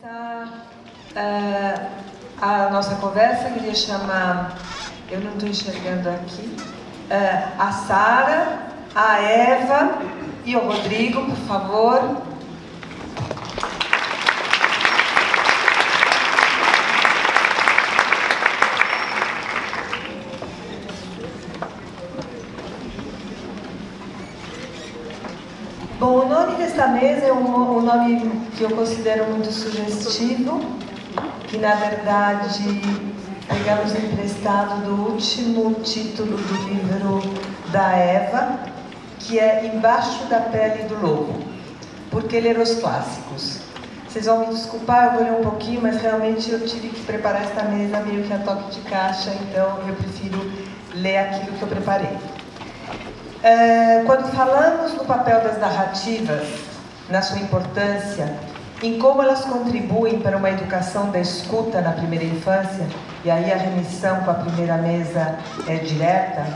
Começar a nossa conversa, eu queria chamar, eu não estou enxergando aqui, a Sara, a Eva e o Rodrigo, por favor. Bom, o nome desta mesa é um nome que eu considero muito sugestivo, que na verdade pegamos emprestado do último título do livro da Eva, que é Embaixo da Pele do Lobo, Por que Ler os Clássicos. Vocês vão me desculpar, eu vou ler um pouquinho, mas realmente eu tive que preparar esta mesa meio que a toque de caixa, então eu prefiro ler aquilo que eu preparei. Quando falamos no papel das narrativas, na sua importância, em como elas contribuem para uma educação da escuta na primeira infância, e aí a remissão com a primeira mesa é direta,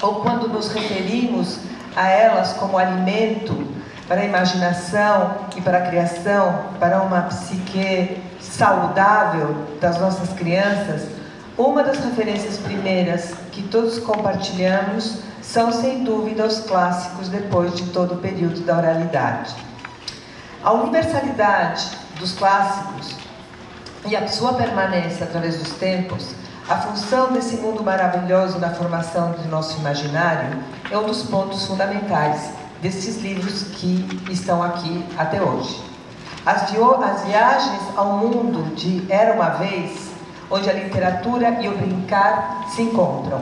ou quando nos referimos a elas como alimento para a imaginação e para a criação, para uma psique saudável das nossas crianças, uma das referências primeiras que todos compartilhamos são, sem dúvida, os clássicos depois de todo o período da oralidade. A universalidade dos clássicos e a sua permanência através dos tempos, a função desse mundo maravilhoso na formação do nosso imaginário, é um dos pontos fundamentais desses livros que estão aqui até hoje. As viagens ao mundo de Era uma Vez, onde a literatura e o brincar se encontram.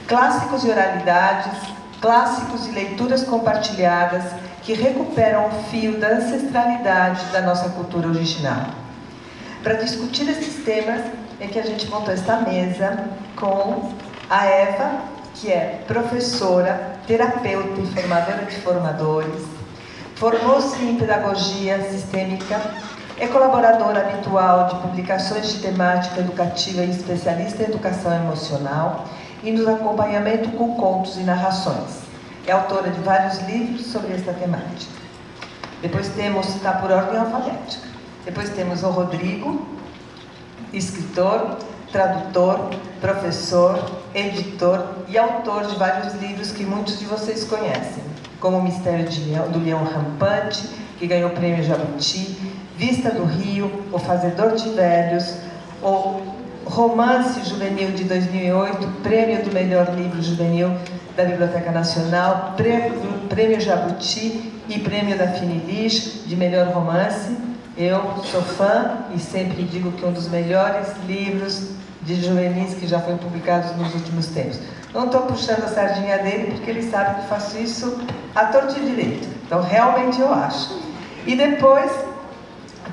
Clássicos de oralidades, clássicos de leituras compartilhadas que recuperam o fio da ancestralidade da nossa cultura original. Para discutir esses temas é que a gente montou esta mesa com a Eva, que é professora, terapeuta e formadora de formadores, formou-se em pedagogia sistêmica, é colaboradora habitual de publicações de temática educativa e especialista em educação emocional e no acompanhamento com contos e narrações. É autora de vários livros sobre esta temática. Depois temos, está por ordem alfabética, depois temos o Rodrigo, escritor, tradutor, professor, editor e autor de vários livros que muitos de vocês conhecem, como O Mistério do Leão Rampante, que ganhou o Prêmio Jabuti, Vista do Rio, O Fazedor de Velhos, o Romance Juvenil de 2008, Prêmio do Melhor Livro Juvenil da Biblioteca Nacional, Prêmio Jabuti e Prêmio da Finilige de Melhor Romance. Eu sou fã e sempre digo que um dos melhores livros de juvenis que já foi publicados nos últimos tempos. Não estou puxando a sardinha dele porque ele sabe que faço isso à torta e direito. Então, realmente eu acho. E depois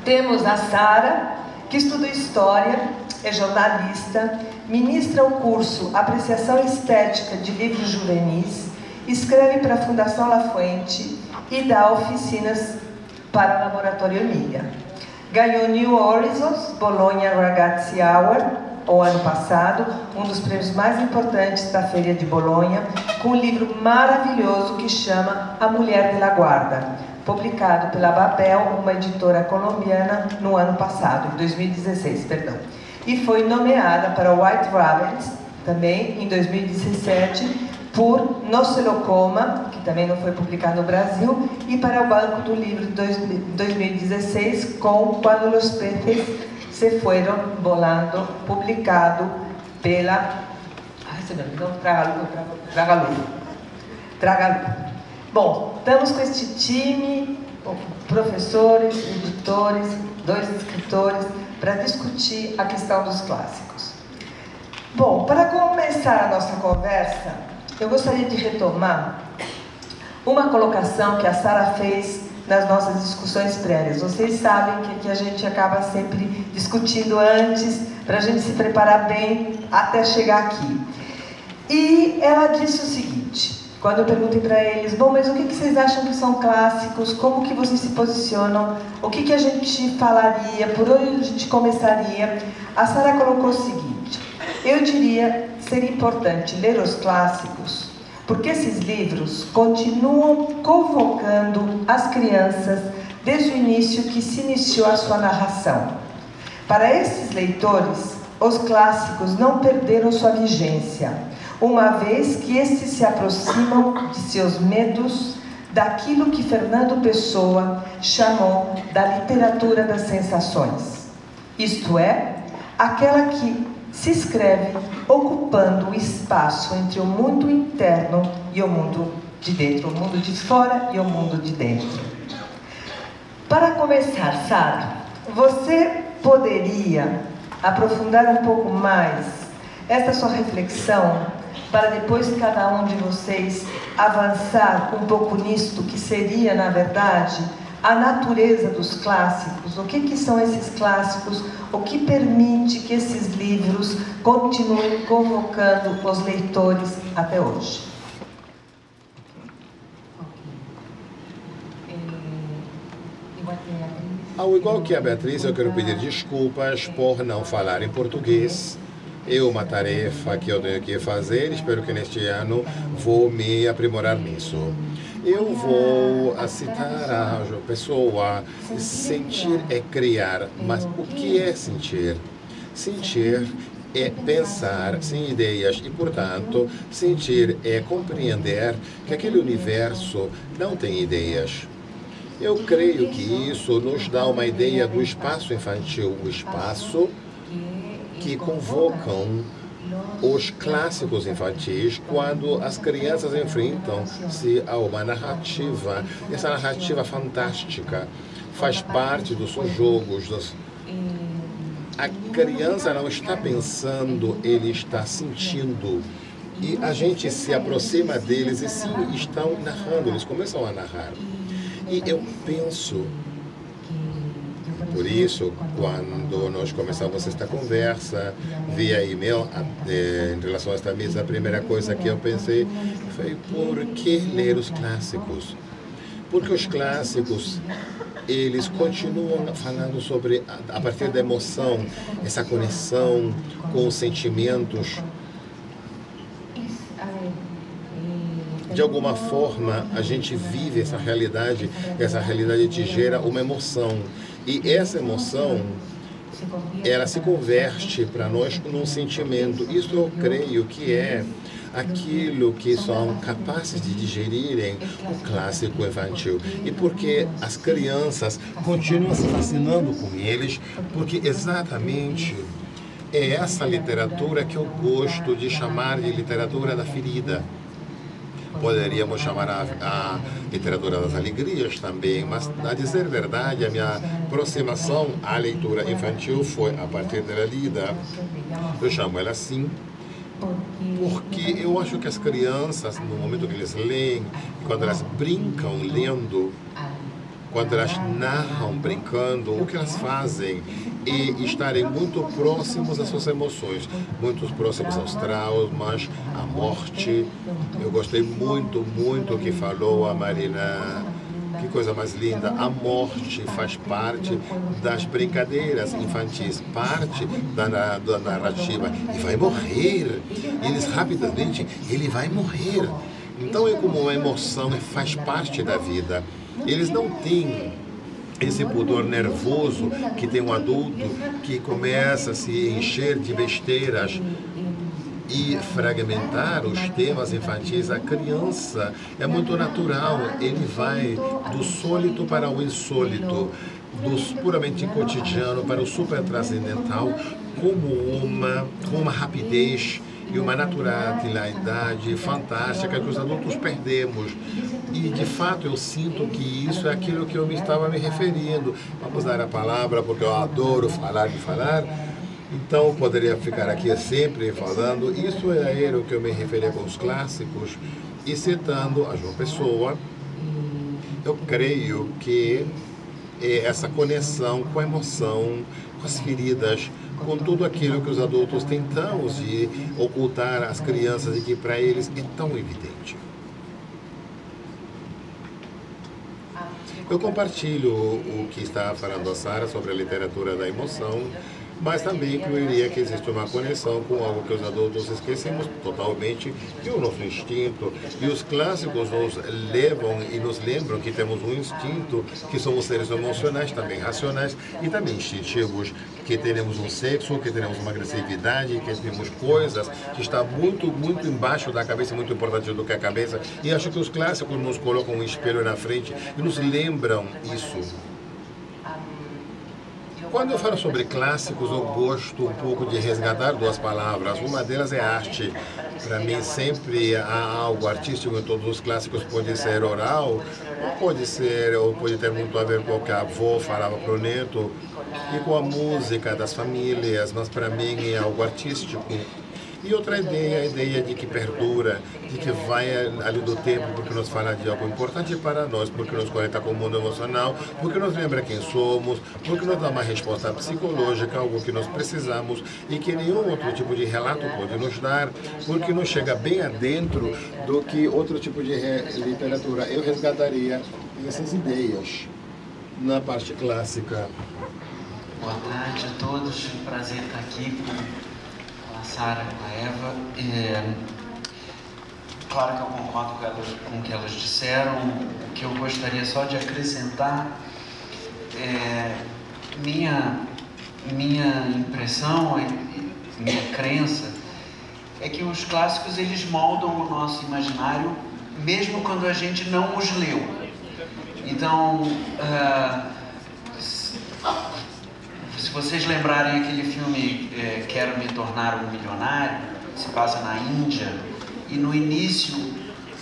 temos a Sara, que estuda História, é jornalista, ministra o curso Apreciação Estética de Livros Juvenis, escreve para a Fundação La Fuente e dá oficinas para o Laboratório Emília. Ganhou New Horizons Bologna Ragazzi Hour, o ano passado, um dos prêmios mais importantes da Feira de Bolonha, com um livro maravilhoso que chama A Mulher de la Guarda, publicado pela Babel, uma editora colombiana, no ano passado, em 2016, perdão. E foi nomeada para o White Rabbit, também em 2017, por No Se Lo Coma, que também não foi publicado no Brasil, e para o Banco do Livro de 2016, com Quando los Peces se Fueron Volando, publicado pela... Ai, se não, Traga. Bom, estamos com este time, professores, editores, 2 escritores, para discutir a questão dos clássicos. Bom, para começar a nossa conversa, eu gostaria de retomar uma colocação que a Sara fez nas nossas discussões prévias. Vocês sabem que a gente acaba sempre discutindo antes, para a gente se preparar bem até chegar aqui. E ela disse o seguinte, quando eu perguntei para eles, bom, mas o que vocês acham que são clássicos? Como que vocês se posicionam? O que a gente falaria? Por onde a gente começaria? A Sara colocou o seguinte, eu diria ser importante ler os clássicos, porque esses livros continuam convocando as crianças desde o início que se iniciou a sua narração. Para esses leitores, os clássicos não perderam sua vigência, uma vez que estes se aproximam de seus medos daquilo que Fernando Pessoa chamou da literatura das sensações, isto é, aquela que se escreve ocupando o espaço entre o mundo interno e o mundo de dentro, o mundo de fora e o mundo de dentro. Para começar, Sara, você poderia aprofundar um pouco mais esta sua reflexão para depois cada um de vocês avançar um pouco nisto que seria, na verdade, a natureza dos clássicos? O que são esses clássicos? O que permite que esses livros continuem convocando os leitores até hoje? Ao igual que a Beatriz, eu quero pedir desculpas por não falar em português. É uma tarefa que eu tenho que fazer, espero que neste ano vou me aprimorar nisso. Eu vou citar a Pessoa, sentir é criar, mas o que é sentir? Sentir é pensar sem ideias e, portanto, sentir é compreender que aquele universo não tem ideias. Eu creio que isso nos dá uma ideia do espaço infantil, o espaço que convocam os clássicos infantis quando as crianças enfrentam-se a uma narrativa. Essa narrativa fantástica faz parte dos seus jogos. A criança não está pensando, ele está sentindo. E a gente se aproxima deles e sim, estão narrando, eles começam a narrar. E eu penso, por isso, quando nós começamos esta conversa via e-mail em relação a esta mesa, a primeira coisa que eu pensei foi: por que ler os clássicos? Porque os clássicos, eles continuam falando sobre, a partir da emoção, essa conexão com os sentimentos. De alguma forma, a gente vive essa realidade te gera uma emoção. E essa emoção, ela se converte para nós num sentimento. Isso eu creio que é aquilo que são capazes de digerirem o clássico infantil. E porque as crianças continuam se fascinando com eles, porque exatamente é essa literatura que eu gosto de chamar de literatura da ferida. Poderíamos chamar a literatura das alegrias também, mas, a dizer a verdade, a minha aproximação à leitura infantil foi a partir da lida. Eu chamo ela assim, porque eu acho que as crianças, no momento que eles leem, quando elas brincam lendo, quando elas narram brincando, o que elas fazem é estarem muito próximos às suas emoções, muito próximos aos traumas, à morte. Eu gostei muito do que falou a Marina. Que coisa mais linda. A morte faz parte das brincadeiras infantis, parte da narrativa. E vai morrer. Eles rapidamente, ele vai morrer. Então é como uma emoção, faz parte da vida. Eles não têm esse pudor nervoso que tem um adulto que começa a se encher de besteiras e fragmentar os temas infantis. A criança é muito natural, ele vai do sólido para o insólito, do puramente cotidiano para o super transcendental, com uma rapidez e uma naturalidade fantástica que os adultos perdemos. E, de fato, eu sinto que isso é aquilo que eu estava me referindo. Vamos dar a palavra, porque eu adoro falar e falar. Então, poderia ficar aqui sempre falando. Isso é o que eu me referia com os clássicos. E citando a João Pessoa, eu creio que é essa conexão com a emoção, com as feridas, com tudo aquilo que os adultos tentamos de ocultar às crianças e que para eles é tão evidente. Eu compartilho o que está falando a Sara sobre a literatura da emoção. mas também incluiria que existe uma conexão com algo que os adultos esquecemos totalmente, que é o nosso instinto. E os clássicos nos levam e nos lembram que temos um instinto, que somos seres emocionais, também racionais e também instintivos, que teremos um sexo, que teremos uma agressividade, que temos coisas que está muito embaixo da cabeça, muito importante do que a cabeça. E acho que os clássicos nos colocam um espelho na frente e nos lembram isso. Quando eu falo sobre clássicos, eu gosto um pouco de resgatar duas palavras. Uma delas é arte. Para mim, sempre há algo artístico em todos os clássicos. Pode ser oral, ou pode ter muito a ver com o que a avó falava para o neto, e com a música das famílias, mas para mim é algo artístico. E outra ideia, a ideia de que perdura, de que vai ali do tempo, porque nos fala de algo importante para nós, porque nos conecta com o mundo emocional, porque nos lembra quem somos, porque nos dá uma resposta psicológica, algo que nós precisamos e que nenhum outro tipo de relato pode nos dar, porque nos chega bem adentro do que outro tipo de literatura. Eu resgataria essas ideias na parte clássica. Boa tarde a todos, é um prazer estar aqui com a Sara, com a Eva. Claro que eu concordo com o que elas disseram. O que eu gostaria só de acrescentar minha impressão, minha crença, é que os clássicos eles moldam o nosso imaginário mesmo quando a gente não os leu. Então, se vocês lembrarem aquele filme Quero Me Tornar um Milionário, se passa na Índia, e no início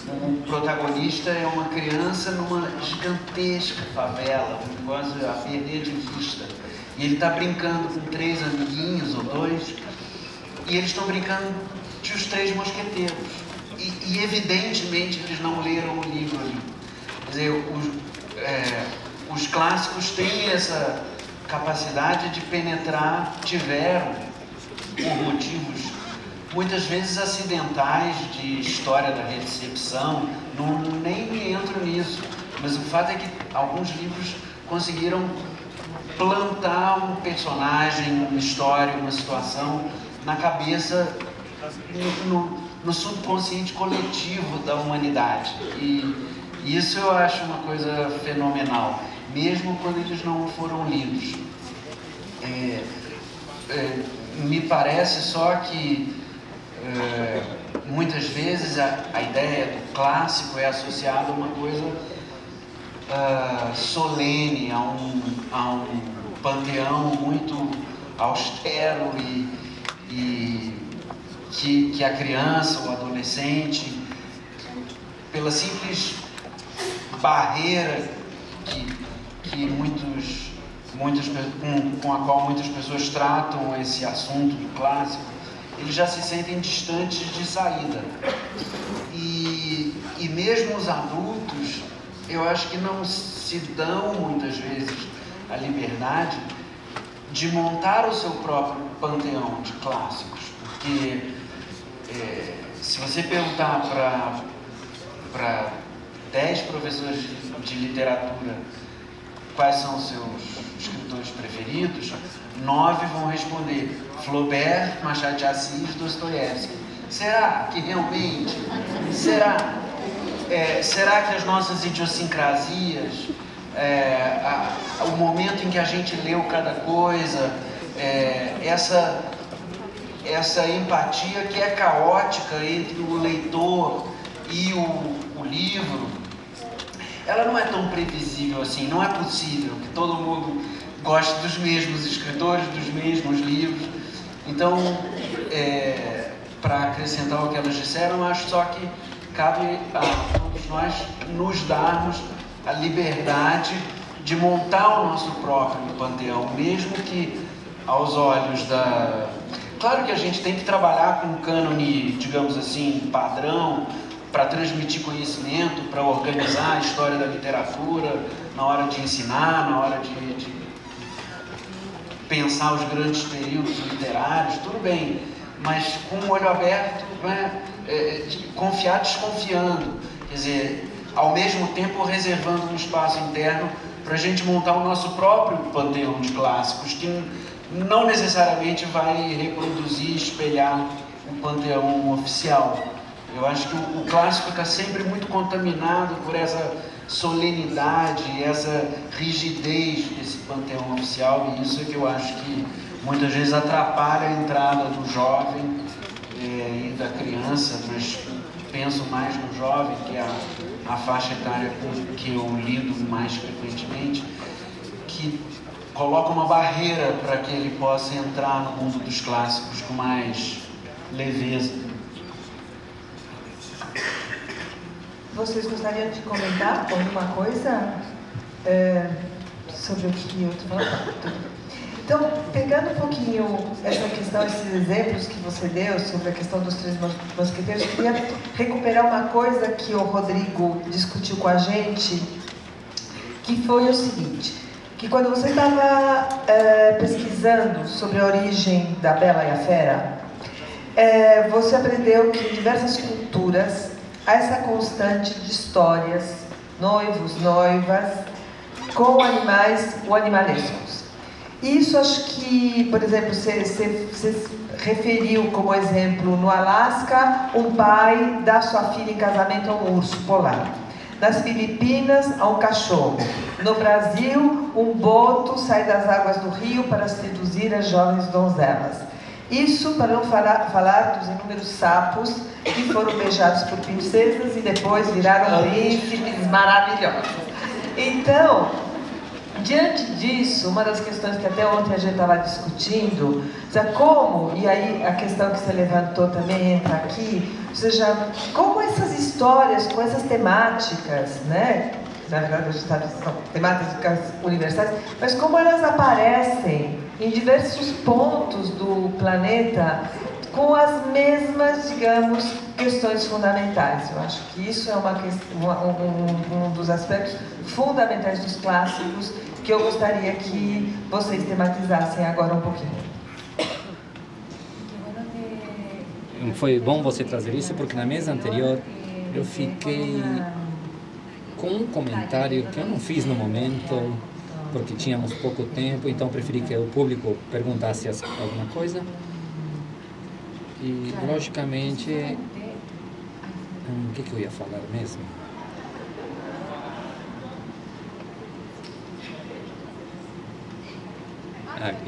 o protagonista é uma criança numa gigantesca favela, quase a perder de vista, e ele está brincando com 3 amiguinhos ou 2, e eles estão brincando de Os Três Mosqueteiros, e evidentemente eles não leram o livro ali. Quer dizer, os clássicos têm essa capacidade de penetrar, tiveram, por motivos muitas vezes acidentais de história da recepção, nem entro nisso, mas o fato é que alguns livros conseguiram plantar um personagem, uma história, uma situação na cabeça, no subconsciente coletivo da humanidade, e isso eu acho uma coisa fenomenal, mesmo quando eles não foram lidos. Me parece só que muitas vezes a ideia do clássico é associada a uma coisa solene, a um panteão muito austero e que a criança, o adolescente, pela simples barreira com a qual muitas pessoas tratam esse assunto do clássico, eles já se sentem distantes de saída. E mesmo os adultos, eu acho que não se dão muitas vezes a liberdade de montar o seu próprio panteão de clássicos, porque se você perguntar para 10 professores de literatura quais são os seus escritores preferidos, 9 vão responder Flaubert, Machado de Assis, Dostoiévski. Será que realmente? Será que as nossas idiosincrasias, o momento em que a gente leu cada coisa, essa empatia que é caótica entre o leitor e o livro, ela não é tão previsível assim. Não é possível que todo mundo goste dos mesmos escritores, dos mesmos livros. Então, para acrescentar o que elas disseram, eu acho só que cabe a todos nós nos darmos a liberdade de montar o nosso próprio panteão, mesmo que aos olhos da... Claro que a gente tem que trabalhar com um cânone, digamos assim, padrão, para transmitir conhecimento, para organizar a história da literatura, na hora de ensinar, na hora de pensar os grandes períodos literários, tudo bem, mas com o olho aberto, né, confiar desconfiando, quer dizer, ao mesmo tempo reservando um espaço interno para a gente montar o nosso próprio panteão de clássicos, que não necessariamente vai reproduzir, espelhar o panteão oficial. Eu acho que o clássico está sempre muito contaminado por essa solenidade, essa rigidez desse panteão oficial, e isso é que eu acho que muitas vezes atrapalha a entrada do jovem e da criança, mas penso mais no jovem, que é a faixa etária que eu lido mais frequentemente, que coloca uma barreira para que ele possa entrar no mundo dos clássicos com mais leveza. Vocês gostariam de comentar alguma coisa sobre o que eu estou falando? Então, pegando um pouquinho essa questão, esses exemplos que você deu sobre a questão dos três mosqueteiros, eu queria recuperar uma coisa que o Rodrigo discutiu com a gente, que foi o seguinte, que quando você estava pesquisando sobre a origem da Bela e a Fera, você aprendeu que em diversas culturas há essa constante de histórias, noivos, noivas, com animais ou animalescos. Isso acho que, por exemplo, você referiu como exemplo no Alasca, um pai dá sua filha em casamento a um urso polar. Nas Filipinas, a um cachorro. No Brasil, um boto sai das águas do rio para seduzir as jovens donzelas. Isso para não falar dos inúmeros sapos que foram beijados por princesas e depois viraram príncipes maravilhosos. Então, diante disso, uma das questões que até ontem a gente estava discutindo, como, e aí a questão que você levantou também entra aqui, ou seja, como essas histórias com essas temáticas, né? Na verdade a gente sabe que são temáticas universais, mas como elas aparecem em diversos pontos do planeta com as mesmas, digamos, questões fundamentais. Eu acho que isso é um dos aspectos fundamentais dos clássicos que eu gostaria que vocês tematizassem agora um pouquinho. Foi bom você trazer isso, porque na mesa anterior eu fiquei com um comentário que eu não fiz no momento, porque tínhamos pouco tempo, então preferi que o público perguntasse alguma coisa. E, logicamente, o que eu ia falar mesmo?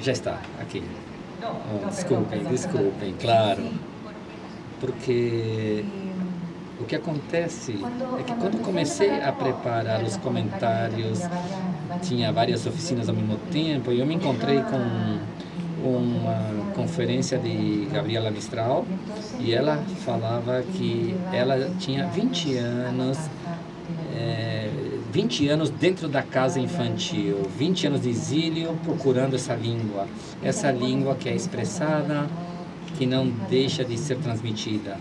Já está, aqui. Desculpem, claro. Porque o que acontece é que quando comecei a preparar os comentários, tinha várias oficinas ao mesmo tempo, e eu me encontrei com uma conferência de Gabriela Mistral, e ela falava que ela tinha 20 anos dentro da casa infantil, 20 anos de exílio procurando essa língua que é expressada, que não deixa de ser transmitida.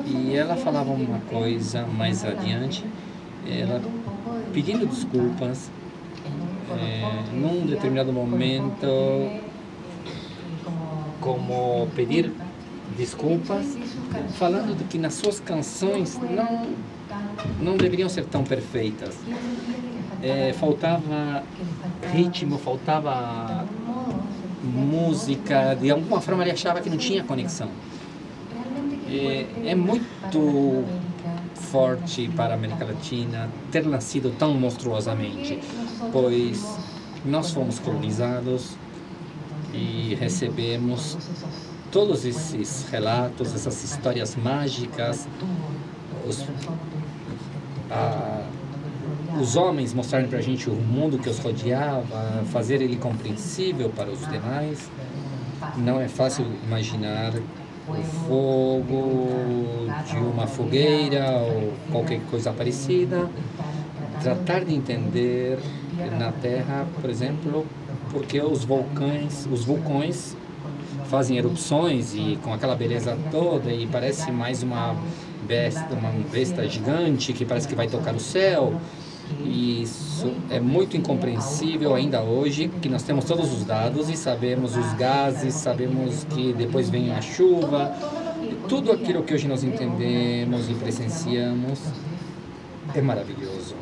E ela falava uma coisa mais adiante, ela pedindo desculpas, num determinado momento, como pedir desculpas, falando de que nas suas canções não deveriam ser tão perfeitas. Faltava ritmo, faltava música, de alguma forma ele achava que não tinha conexão. É muito forte para a América Latina ter nascido tão monstruosamente, pois nós fomos colonizados e recebemos todos esses relatos, essas histórias mágicas, os homens mostrarem para a gente o mundo que os rodeava, fazer ele compreensível para os demais. Não é fácil imaginar o fogo de uma fogueira ou qualquer coisa parecida. Tratar de entender na Terra, por exemplo, porque os vulcões fazem erupções e com aquela beleza toda, e parece mais uma besta gigante que parece que vai tocar o céu. E isso é muito incompreensível ainda hoje, que nós temos todos os dados e sabemos os gases, sabemos que depois vem a chuva, tudo aquilo que hoje nós entendemos e presenciamos é maravilhoso.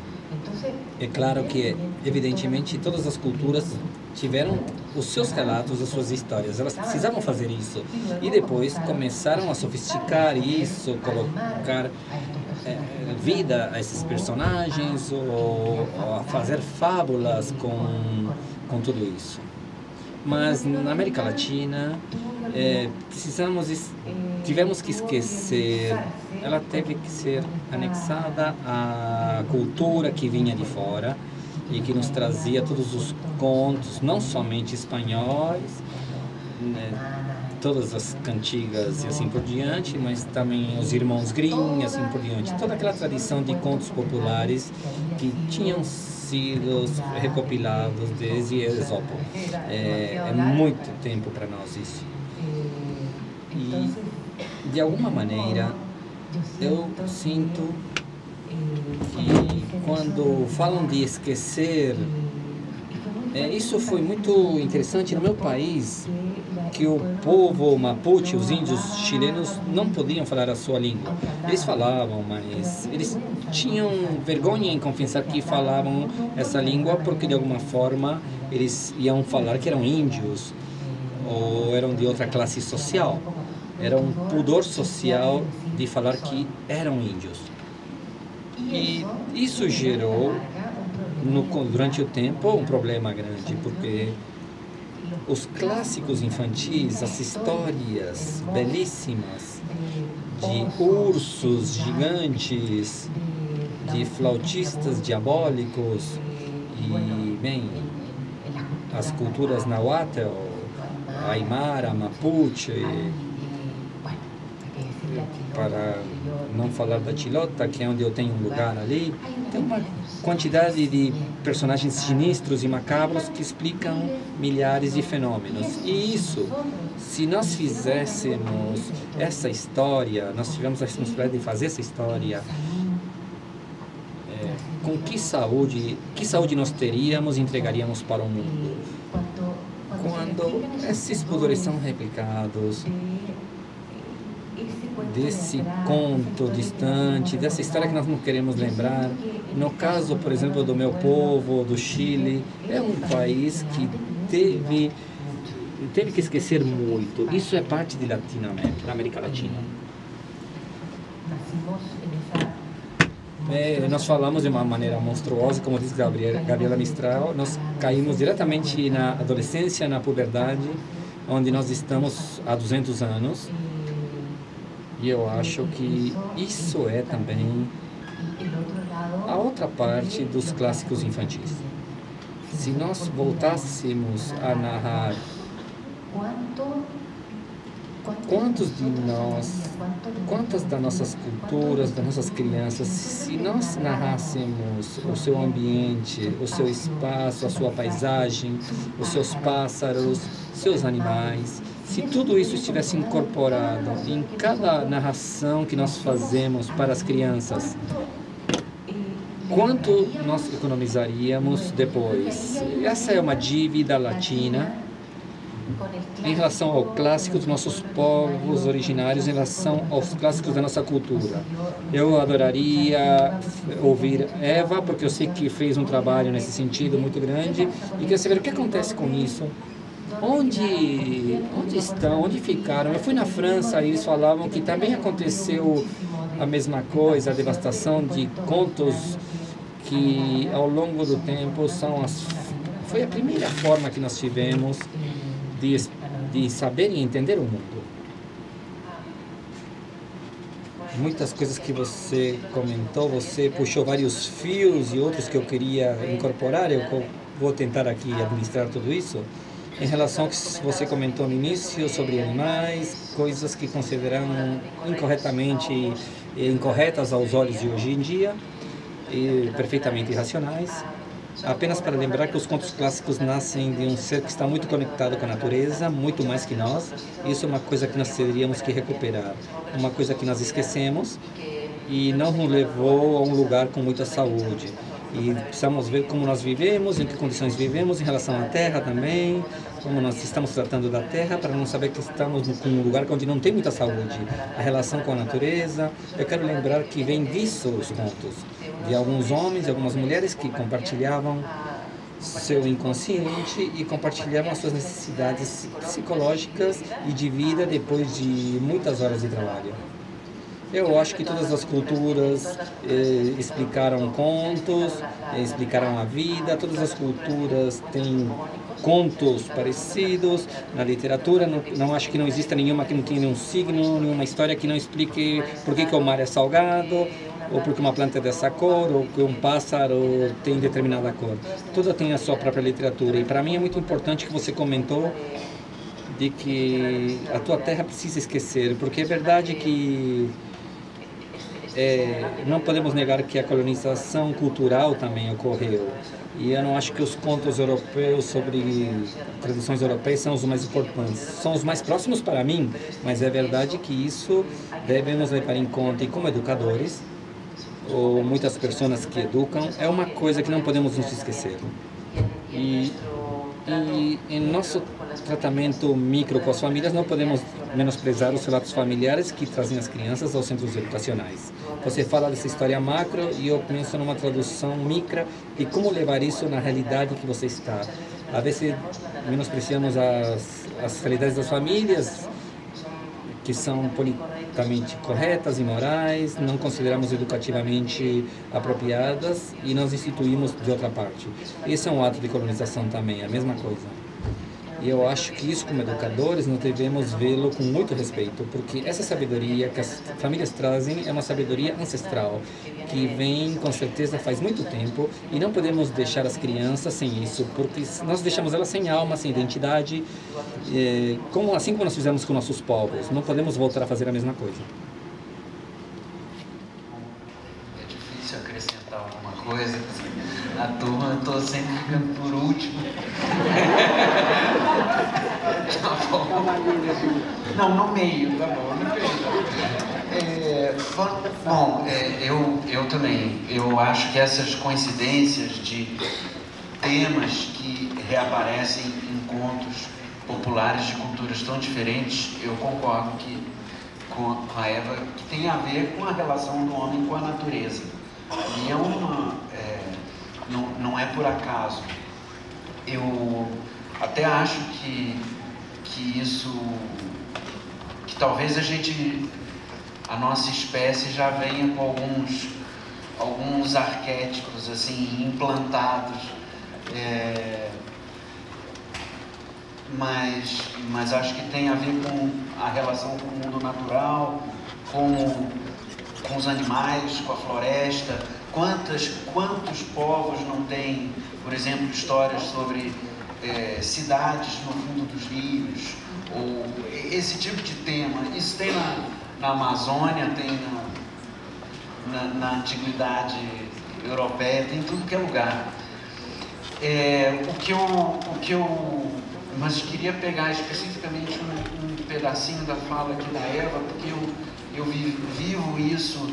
É claro que, evidentemente, todas as culturas tiveram os seus relatos, as suas histórias. Elas precisavam fazer isso. E depois começaram a sofisticar isso, colocar vida a esses personagens, ou a fazer fábulas com tudo isso. Mas na América Latina, tivemos que esquecer, ela teve que ser anexada à cultura que vinha de fora e que nos trazia todos os contos, não somente espanhóis, né, todas as cantigas e assim por diante, mas também os irmãos Grimm e assim por diante. Toda aquela tradição de contos populares que tinham sido recopilados desde Esopo. É muito tempo para nós isso. E, de alguma maneira, eu sinto que quando falam de esquecer, isso foi muito interessante no meu país, que o povo mapuche, os índios chilenos, não podiam falar a sua língua. Eles falavam, mas eles tinham vergonha em confessar que falavam essa língua, porque de alguma forma eles iam falar que eram índios ou eram de outra classe social. Era um pudor social de falar que eram índios. E isso gerou, durante o tempo, um problema grande, porque os clássicos infantis, as histórias belíssimas de ursos gigantes, de flautistas diabólicos e, bem, as culturas nahuatl, aimara, mapuche, para não falar da Chilota, que é onde eu tenho um lugar ali, tem uma quantidade de personagens sinistros e macabros que explicam milhares de fenômenos. E isso, se nós fizéssemos essa história, nós tivemos a responsabilidade de fazer essa história, com que saúde nós teríamos e entregaríamos para o mundo? Quando esses pudores são replicados, desse conto distante, dessa história que nós não queremos lembrar. No caso, por exemplo, do meu povo, do Chile, é um país que teve que esquecer muito. Isso é parte de Latinoamérica, da América Latina. Nós falamos de uma maneira monstruosa, como diz Gabriela Mistral, nós caímos diretamente na adolescência, na puberdade, onde nós estamos há 200 anos. E eu acho que isso é também a outra parte dos clássicos infantis. Se nós voltássemos a narrar quantas das nossas culturas, das nossas crianças, se nós narrássemos o seu ambiente, o seu espaço, a sua paisagem, os seus pássaros, seus animais, se tudo isso estivesse incorporado em cada narração que nós fazemos para as crianças, quanto nós economizaríamos depois? Essa é uma dívida latina em relação ao clássico dos nossos povos originários, em relação aos clássicos da nossa cultura. Eu adoraria ouvir Eva, porque eu sei que fez um trabalho nesse sentido muito grande, e queria saber o que acontece com isso. Onde estão, onde ficaram? Eu fui na França e eles falavam que também aconteceu a mesma coisa, a devastação de contos que ao longo do tempo foi a primeira forma que nós tivemos de saber e entender o mundo. Muitas coisas que você comentou, você puxou vários fios e outros que eu queria incorporar, eu vou tentar aqui administrar tudo isso. Em relação ao que você comentou no início sobre animais, coisas que consideram incorretamente incorretas aos olhos de hoje em dia, e perfeitamente irracionais. Apenas para lembrar que os contos clássicos nascem de um ser que está muito conectado com a natureza, muito mais que nós. Isso é uma coisa que nós teríamos que recuperar, uma coisa que nós esquecemos e não nos levou a um lugar com muita saúde. E precisamos ver como nós vivemos, em que condições vivemos, em relação à terra também, como nós estamos tratando da terra, para não saber que estamos em um lugar onde não tem muita saúde. A relação com a natureza, eu quero lembrar que vem disso os contos, de alguns homens e algumas mulheres que compartilhavam seu inconsciente e compartilhamos as suas necessidades psicológicas e de vida depois de muitas horas de trabalho. Eu acho que todas as culturas explicaram contos, explicaram a vida, todas as culturas têm contos parecidos. Na literatura, não acho que não exista nenhuma que não tenha nenhum signo, nenhuma história que não explique por que o mar é salgado, ou porque uma planta é dessa cor, ou que um pássaro tem determinada cor. Tudo tem a sua própria literatura. E para mim é muito importante que você comentou de que a tua terra precisa esquecer, porque é verdade que não podemos negar que a colonização cultural também ocorreu. E eu não acho que os contos europeus sobre tradições europeias são os mais importantes. São os mais próximos para mim, mas é verdade que isso devemos levar em conta. E como educadores, ou muitas pessoas que educam, é uma coisa que não podemos nos esquecer. E em nosso tratamento micro com as famílias, não podemos menosprezar os relatos familiares que trazem as crianças aos centros educacionais. Você fala dessa história macro e eu penso numa tradução micra e como levar isso na realidade que você está. Às vezes menospreciamos as realidades das famílias, que são politicamente corretas e morais, não consideramos educativamente apropriadas e nós instituímos de outra parte. Esse é um ato de colonização também, a mesma coisa. E eu acho que isso, como educadores, nós devemos vê-lo com muito respeito, porque essa sabedoria que as famílias trazem é uma sabedoria ancestral, que vem, com certeza, faz muito tempo, e não podemos deixar as crianças sem isso, porque nós deixamos elas sem alma, sem identidade, assim como nós fizemos com nossos povos. Não podemos voltar a fazer a mesma coisa. É difícil acrescentar alguma coisa. A turma, eu estou sempre ficando por último. Tá bom. Não, no meio, tá bom. Eu também. Eu acho que essas coincidências de temas que reaparecem em contos populares de culturas tão diferentes, eu concordo com a Eva, que tem a ver com a relação do homem com a natureza. E não é por acaso. Eu até acho que talvez a nossa espécie já venha com alguns arquétipos assim implantados, mas acho que tem a ver com a relação com o mundo natural, com os animais, com a floresta. Quantos povos não têm, por exemplo, histórias sobre cidades no fundo dos rios, ou esse tipo de tema? Isso tem na Amazônia, tem na antiguidade europeia, tem em tudo que é lugar. Mas queria pegar especificamente um pedacinho da fala aqui da Eva, porque eu vivo isso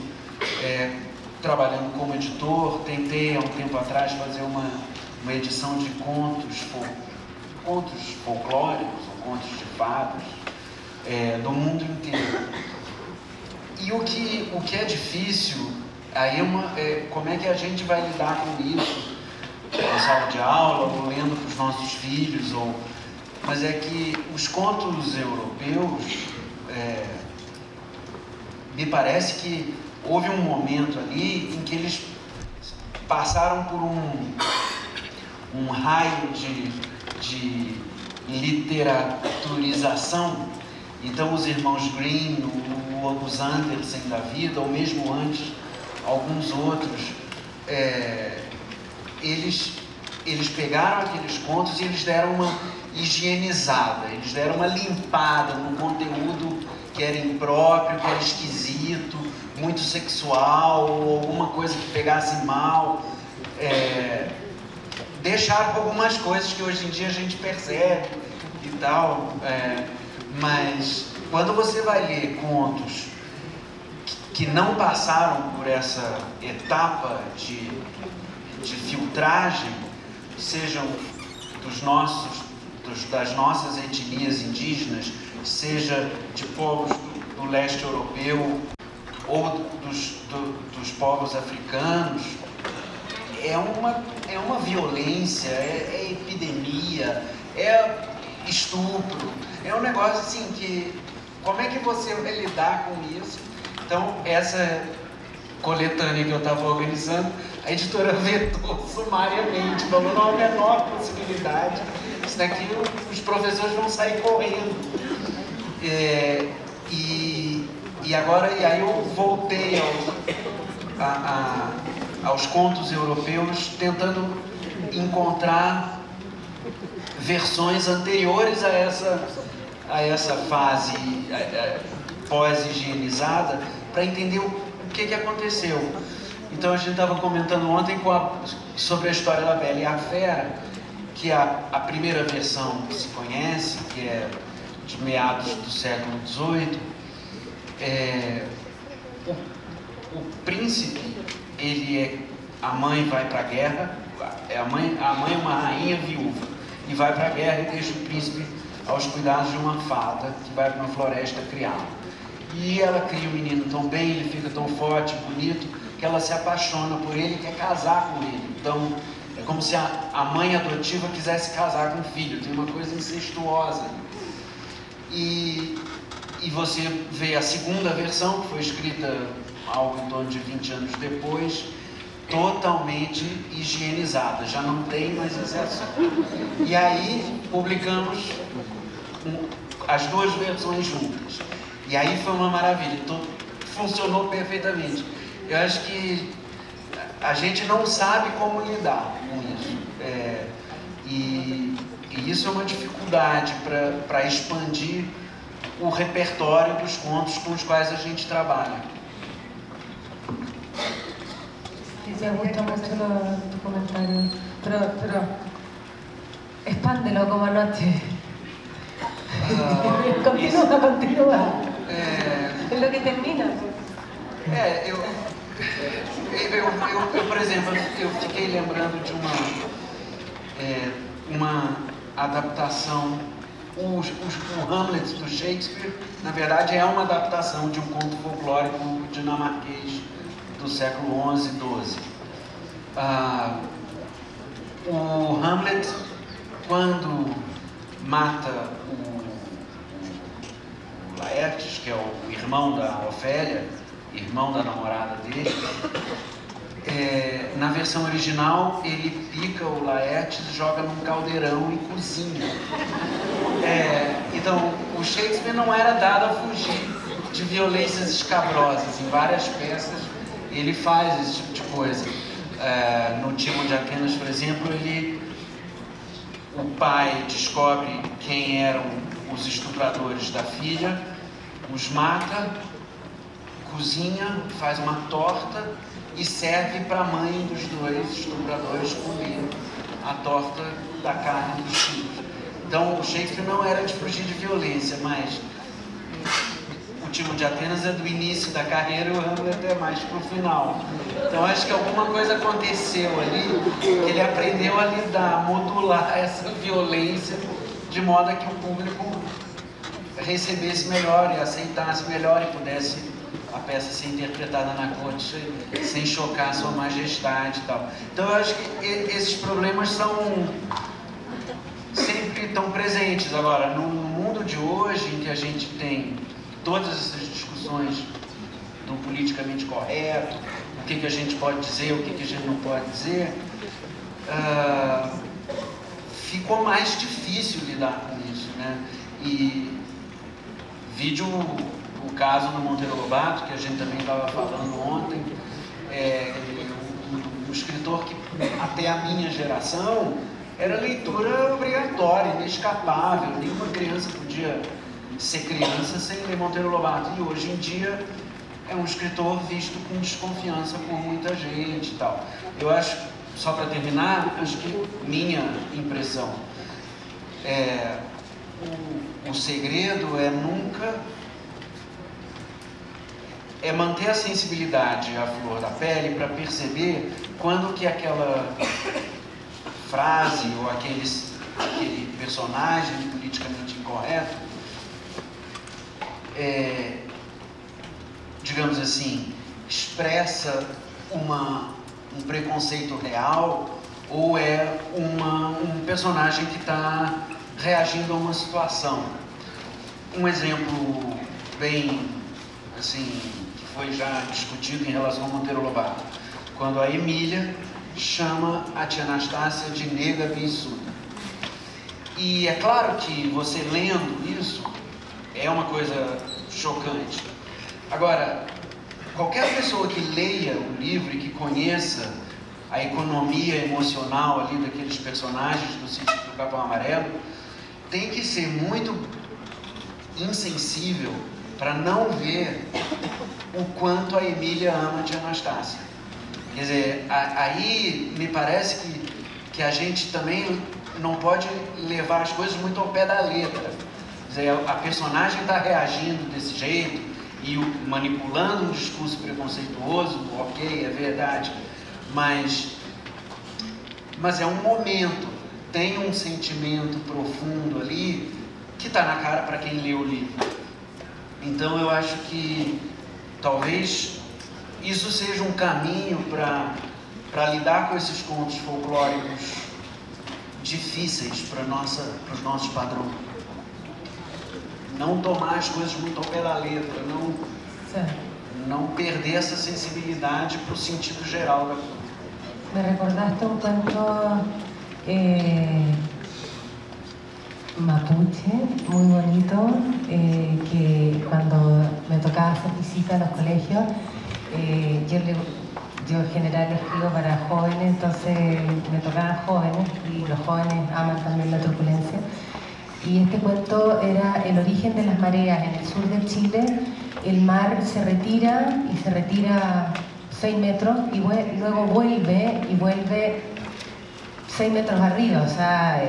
trabalhando como editor. Tentei há um tempo atrás fazer uma edição de contos folclóricos, ou contos de fadas, do mundo inteiro. E o que é difícil, aí como é que a gente vai lidar com isso na sala de aula, ou lendo para os nossos filhos, mas é que os contos europeus, me parece que houve um momento ali em que eles passaram por um raio de literaturização. Então os irmãos Grimm, os Andersen da vida, ou mesmo antes, alguns outros, eles pegaram aqueles contos e eles deram uma higienizada, eles deram uma limpada no conteúdo que era impróprio, que era esquisito, muito sexual, ou alguma coisa que pegasse mal. Deixaram algumas coisas que hoje em dia a gente percebe e tal, mas quando você vai ler contos que não passaram por essa etapa de filtragem, sejam das nossas etnias indígenas, seja de povos do leste europeu ou dos povos africanos, é é uma violência, é epidemia, é estupro, é um negócio assim que, como é que você vai lidar com isso? Então, essa coletânea que eu estava organizando, a editora vetou sumariamente, falou, não há a menor possibilidade, isso daqui os professores vão sair correndo. E agora, aí eu voltei aos contos europeus, tentando encontrar versões anteriores a essa fase pós-higienizada, para entender o que aconteceu. Então a gente estava comentando ontem sobre a história da Bela e a Fera, que a primeira versão que se conhece, que é de meados do século XVIII, o príncipe, a mãe vai para a guerra, a mãe é uma rainha viúva, e vai para a guerra e deixa o príncipe aos cuidados de uma fada, que vai para uma floresta criá-lo. E ela cria o menino tão bem, ele fica tão forte, bonito, que ela se apaixona por ele e quer casar com ele. Então, é como se a mãe adotiva quisesse casar com o filho, tem uma coisa incestuosa. E você vê a segunda versão, que foi escrita algo em torno de 20 anos depois, totalmente higienizada, já não tem mais exceção. E aí publicamos as duas versões juntas. E aí foi uma maravilha, funcionou perfeitamente. Eu acho que a gente não sabe como lidar com isso. E isso é uma dificuldade para expandir o repertório dos contos com os quais a gente trabalha. Me gusta mucho tu comentario, pero expándelo como anoche. Continúa. Es lo que termina. Eu, por exemplo, eu fiquei lembrando de uma adaptação, o Hamlet do Shakespeare, na verdade é uma adaptação de um conto folclórico dinamarquês do século XI e XII. O Hamlet, quando mata o Laertes, que é o irmão da Ofélia, irmão da namorada dele, na versão original ele pica o Laertes, joga num caldeirão e cozinha. Então o Shakespeare não era dado a fugir de violências escabrosas. Em várias peças ele faz esse tipo de coisa. No Timon de Atenas, por exemplo, o pai descobre quem eram os estupradores da filha, os mata, cozinha, faz uma torta e serve para a mãe dos dois estupradores comer a torta da carne dos filhos. Então o Shakespeare não era de fugir de violência, mas o Timon de Atenas é do início da carreira e o Hamlet é mais pro final. Então acho que alguma coisa aconteceu ali, que ele aprendeu a lidar, a modular essa violência de modo a que o público recebesse melhor e aceitasse melhor e pudesse a peça ser interpretada na corte sem chocar sua majestade e tal. Então eu acho que esses problemas sempre estão presentes. Agora, no mundo de hoje, em que a gente tem todas essas discussões do politicamente correto, o que a gente pode dizer, o que a gente não pode dizer, ficou mais difícil lidar com isso, né? E vídeo o caso do Monteiro Lobato, que a gente também estava falando ontem, um escritor que até a minha geração era leitura obrigatória, inescapável, nenhuma criança podia ser criança sem ler Monteiro Lobato, e hoje em dia é um escritor visto com desconfiança por muita gente e tal. Eu acho, só para terminar, acho que minha impressão o segredo é manter a sensibilidade à flor da pele para perceber quando que aquela frase ou aquele personagem politicamente incorreto digamos assim, expressa um preconceito real ou é um personagem que está reagindo a uma situação. Um exemplo bem, assim, que foi já discutido em relação ao Monteiro Lobato, quando a Emília chama a tia Anastácia de nega beiçuda. E é claro que você lendo isso é uma coisa chocante. Agora, qualquer pessoa que leia o livro e que conheça a economia emocional ali daqueles personagens do Sítio do Capão Amarelo tem que ser muito insensível para não ver o quanto a Emília ama a tia Anastácia. Quer dizer, aí me parece que a gente também não pode levar as coisas muito ao pé da letra. Quer dizer, a personagem está reagindo desse jeito e manipulando um discurso preconceituoso, ok, é verdade, mas é um momento, tem um sentimento profundo ali que está na cara para quem lê o livro. Então eu acho que talvez isso seja um caminho para lidar com esses contos folclóricos difíceis para os nossos padrões. Não tomar as coisas muito ao pé da letra, não perder essa sensibilidade para o sentido geral da coisa. Me recordaste un cuento mapuche, muy bonito, que cuando me tocaba hacer visita a los colegios, yo en general escribo para jóvenes, entonces me tocaban jóvenes y los jóvenes aman también la turbulencia. Y este cuento era el origen de las mareas. En el sur de Chile el mar se retira 6 metros y luego vuelve 6 metros arriba, o sea,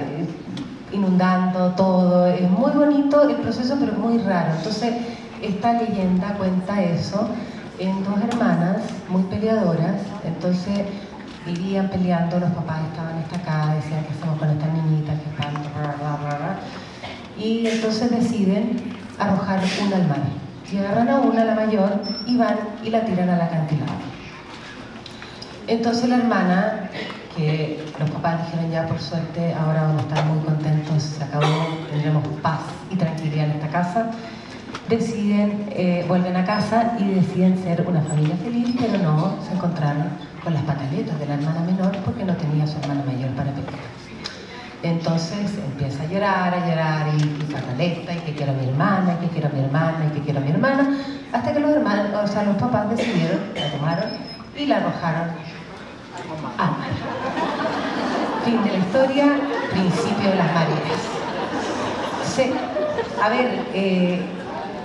inundando todo. Es muy bonito el proceso, pero muy raro. Entonces esta leyenda cuenta eso en dos hermanas muy peleadoras. Entonces vivían peleando, los papás estaban estacados, decían qué hacemos con estas niñitas que están... Y entonces deciden arrojar una al mar. Y agarran a una, la mayor, y van y la tiran al acantilado. Entonces la hermana, que los papás dijeron ya por suerte, ahora vamos a estar muy contentos, se acabó, tendremos paz y tranquilidad en esta casa, vuelven a casa y deciden ser una familia feliz, pero no se encontraron con las pataletas de la hermana menor porque no tenía a su hermana mayor para pelear. Entonces empieza a llorar y pataleta, y que quiero a mi hermana, y que quiero a mi hermana, y que quiero a mi hermana, hasta que los papás decidieron, la tomaron y la arrojaron al mar. Fin de la historia, principio de las mareas. Sí, a ver,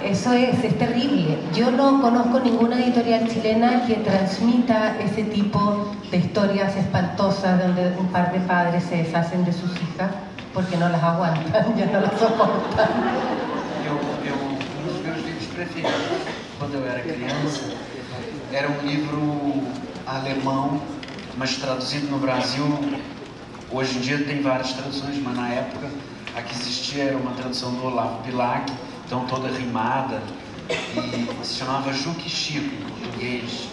eso es terrible. Yo no conozco ninguna editorial chilena que transmita ese tipo de historias espantosas donde un par de padres se deshacen de sus hijas porque no las aguantan, ya no las soportan. Um dos meus livros preferidos, quando eu era criança, era livro alemão, mas traduzido no Brasil. Hoje em dia tem várias traduções, mas na época a que existia era uma tradução do Olavo Bilac, então toda rimada, e se chamava Juque Chico em português,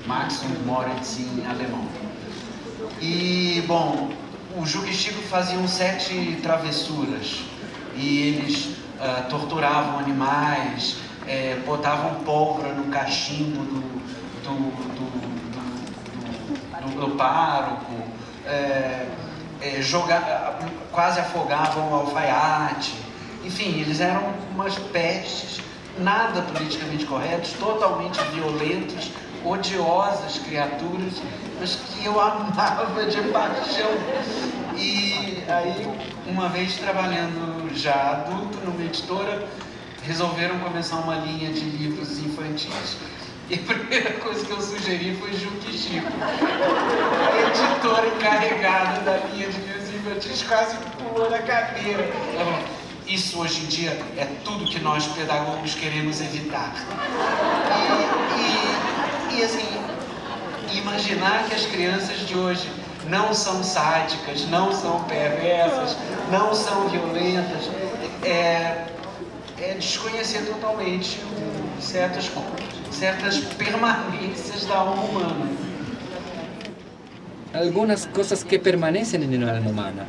Max und Moritz em alemão. E, bom, o Juque e Chico faziam 7 travessuras, e eles torturavam animais, botavam pólvora no cachimbo do pároco, quase afogavam o alfaiate. Enfim, eles eram umas pestes, nada politicamente corretos, totalmente violentos, odiosas criaturas, mas que eu amava de paixão. E aí, uma vez trabalhando já adulto numa editora, resolveram começar uma linha de livros infantis. E a primeira coisa que eu sugeri foi Juque e Chico. A editora encarregada da linha de livros infantis quase pulou na cadeira. Ela falou, isso hoje em dia é tudo que nós pedagogos queremos evitar. E assim, imaginar que as crianças de hoje não são sádicas, não são perversas, não são violentas, é desconhecer totalmente certas permanências da alma humana. algumas coisas que permanecem na alma humana.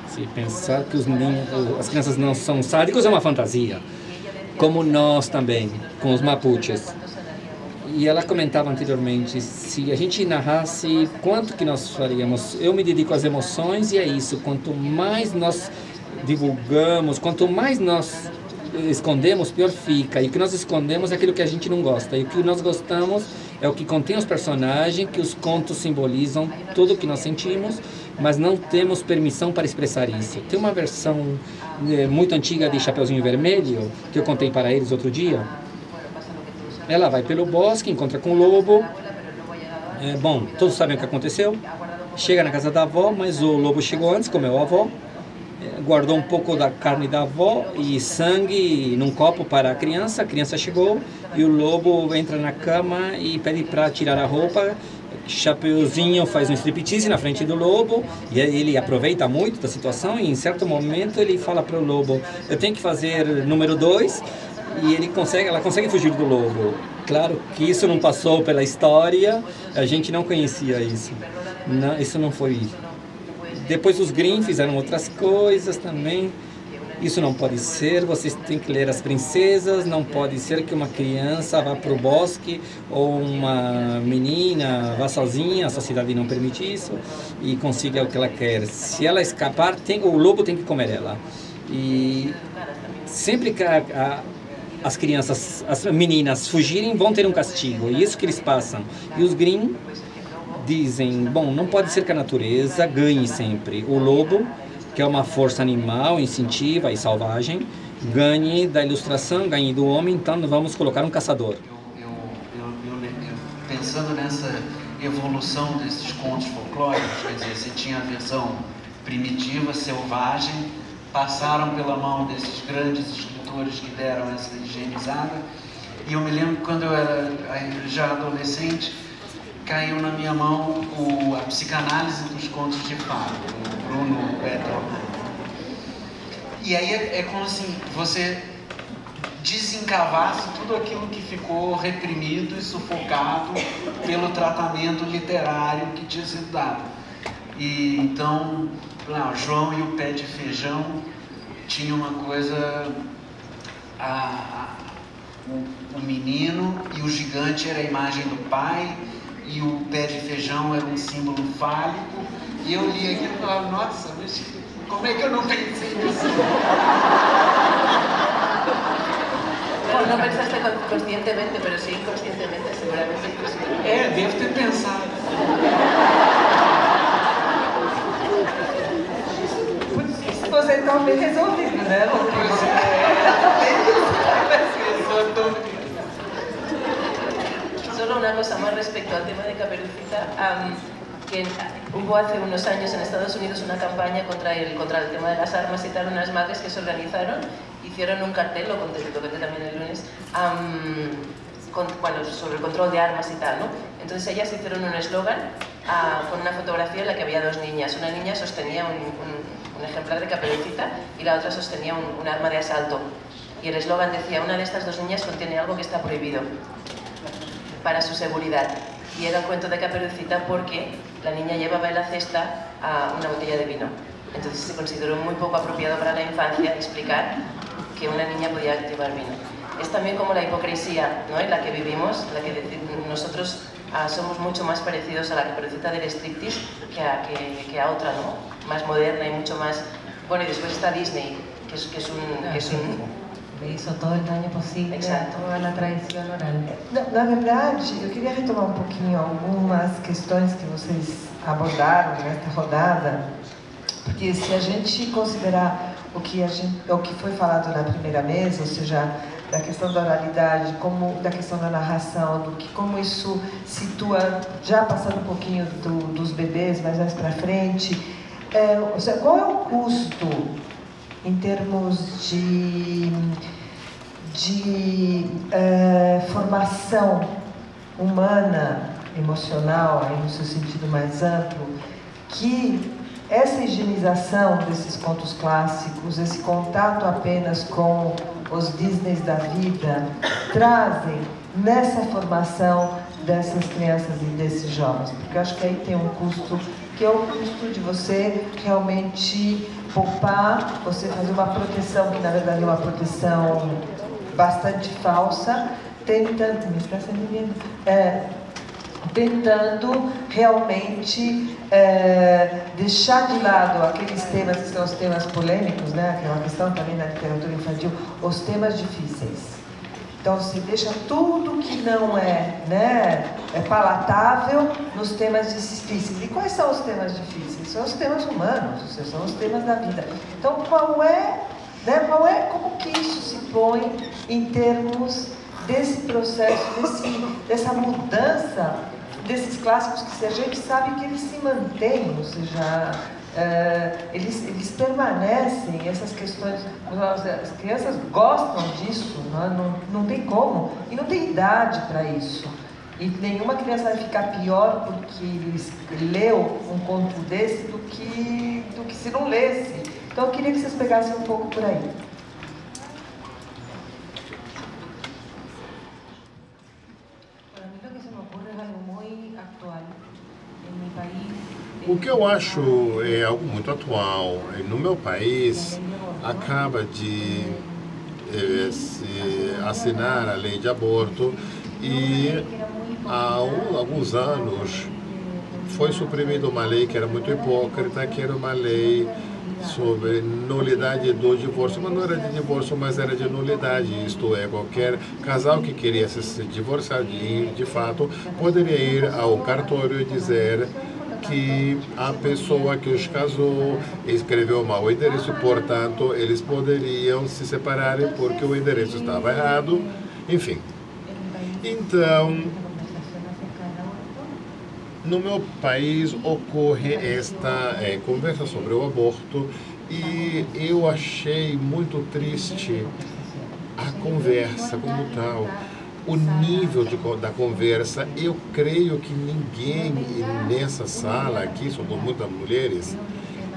Se pensar que as crianças não são sádicos é uma fantasia, como nós também, com os mapuches. E ela comentava anteriormente, se a gente narrasse, quanto que nós faríamos? Eu me dedico às emoções e é isso, quanto mais nós divulgamos, quanto mais nós escondemos, pior fica. E o que nós escondemos é aquilo que a gente não gosta. E o que nós gostamos é o que contém os personagens, que os contos simbolizam tudo o que nós sentimos, mas não temos permissão para expressar isso. Tem uma versão muito antiga de Chapeuzinho Vermelho, que eu contei para eles outro dia. Ela vai pelo bosque, encontra com o lobo. Bom, todos sabem o que aconteceu. Chega na casa da avó, mas o lobo chegou antes, comeu a avó. Guardou um pouco da carne da avó e sangue num copo para a criança chegou e o lobo entra na cama e pede para tirar a roupa. Chapeuzinho faz um striptease na frente do lobo e ele aproveita muito da situação e em certo momento ele fala para o lobo, eu tenho que fazer número 2 e ela consegue fugir do lobo. Claro que isso não passou pela história, a gente não conhecia isso, não, isso não foi. Depois os Grimm fizeram outras coisas também. Isso não pode ser, vocês têm que ler As Princesas, não pode ser que uma criança vá para o bosque ou uma menina vá sozinha, a sociedade não permite isso e consiga o que ela quer. Se ela escapar, o lobo tem que comer ela. E sempre que as crianças, as meninas fugirem, vão ter um castigo, e isso que eles passam. E os Grimm dizem, bom, não pode ser que a natureza ganhe sempre. O lobo, que é uma força animal, instintiva e selvagem, ganhe da ilustração, ganhe do homem, então vamos colocar um caçador. Pensando nessa evolução desses contos folclóricos, quer dizer, você tinha a versão primitiva, selvagem, passaram pela mão desses grandes escritores que deram essa higienizada, e eu me lembro que quando eu era já adolescente, caiu na minha mão a psicanálise dos contos de fada, do Bruno Bettel. E aí é como assim, você desencavasse tudo aquilo que ficou reprimido e sufocado pelo tratamento literário que tinha sido dado. E então, lá, o João e o Pé de Feijão tinham uma coisa... o menino e o gigante era a imagem do pai, e o pé de feijão era um símbolo fálico, e eu li aquilo e falava, nossa, mas como é que eu não pensei nisso? No pensaste conscientemente, pero sí inconscientemente, seguramente. Devo ter pensado. Você está bem resolvido, né? Solo una cosa más respecto al tema de Caperucita, que hubo hace unos años en Estados Unidos una campaña contra el tema de las armas y tal, unas madres que se organizaron, hicieron un cartel, lo conté también el lunes, sobre el control de armas y tal, ¿no? Entonces ellas hicieron un eslogan con una fotografía en la que había dos niñas. Una niña sostenía un ejemplar de Caperucita y la otra sostenía un arma de asalto. Y el eslogan decía, una de estas dos niñas contiene algo que está prohibido para su seguridad. Y era el cuento de Caperucita porque la niña llevaba en la cesta una botella de vino. Entonces se consideró muy poco apropiado para la infancia explicar que una niña podía llevar vino. Es también como la hipocresía, ¿no?, en la que vivimos, la que nosotros somos mucho más parecidos a la Caperucita del striptease que a otra, ¿no?, más moderna y mucho más... Bueno, y después está Disney, que es un Le hizo todo el daño posible. Exacto. A toda a tradição oral. Na verdade, eu queria retomar um pouquinho algumas questões que vocês abordaram nesta rodada, porque se a gente considerar o que foi falado na primeira mesa, ou seja, da questão da oralidade, da questão da narração, como isso situa, já passando um pouquinho dos bebês, mas mais para frente, ou seja, qual é o custo em termos de formação humana, emocional, aí no seu sentido mais amplo, que essa higienização desses contos clássicos, esse contato apenas com os Disneys da vida, trazem nessa formação dessas crianças e desses jovens, porque eu acho que aí tem um custo, que é o custo de você realmente poupar, você fazer uma proteção, que na verdade é uma proteção bastante falsa, tentando realmente deixar de lado aqueles temas que são os temas polêmicos, né? Que é uma questão também da literatura infantil, os temas difíceis. Então, se deixa tudo que não é, né, palatável nos temas difíceis. E quais são os temas difíceis? São os temas humanos, são os temas da vida. Então, como que isso se põe em termos desse processo, dessa mudança desses clássicos que a gente sabe que eles se mantêm, ou seja, eles permanecem, essas questões, as crianças gostam disso, não tem como, e não tem idade para isso. E nenhuma criança vai ficar pior porque leu um conto desse do que se não lesse. Então eu queria que vocês pegassem um pouco por aí. O que eu acho é algo muito atual. No meu país, acaba de se assinar a lei de aborto e há alguns anos foi suprimida uma lei que era muito hipócrita, que era uma lei sobre nulidade do divórcio, mas não era de divórcio, mas era de nulidade, isto é, qualquer casal que queria se divorciar de fato, poderia ir ao cartório e dizer que a pessoa que os casou escreveu mal o endereço, portanto, eles poderiam se separarem porque o endereço estava errado, enfim. Então, no meu país ocorre esta conversa sobre o aborto e eu achei muito triste a conversa como tal. O nível da conversa, eu creio que ninguém nessa sala aqui, somos muitas mulheres,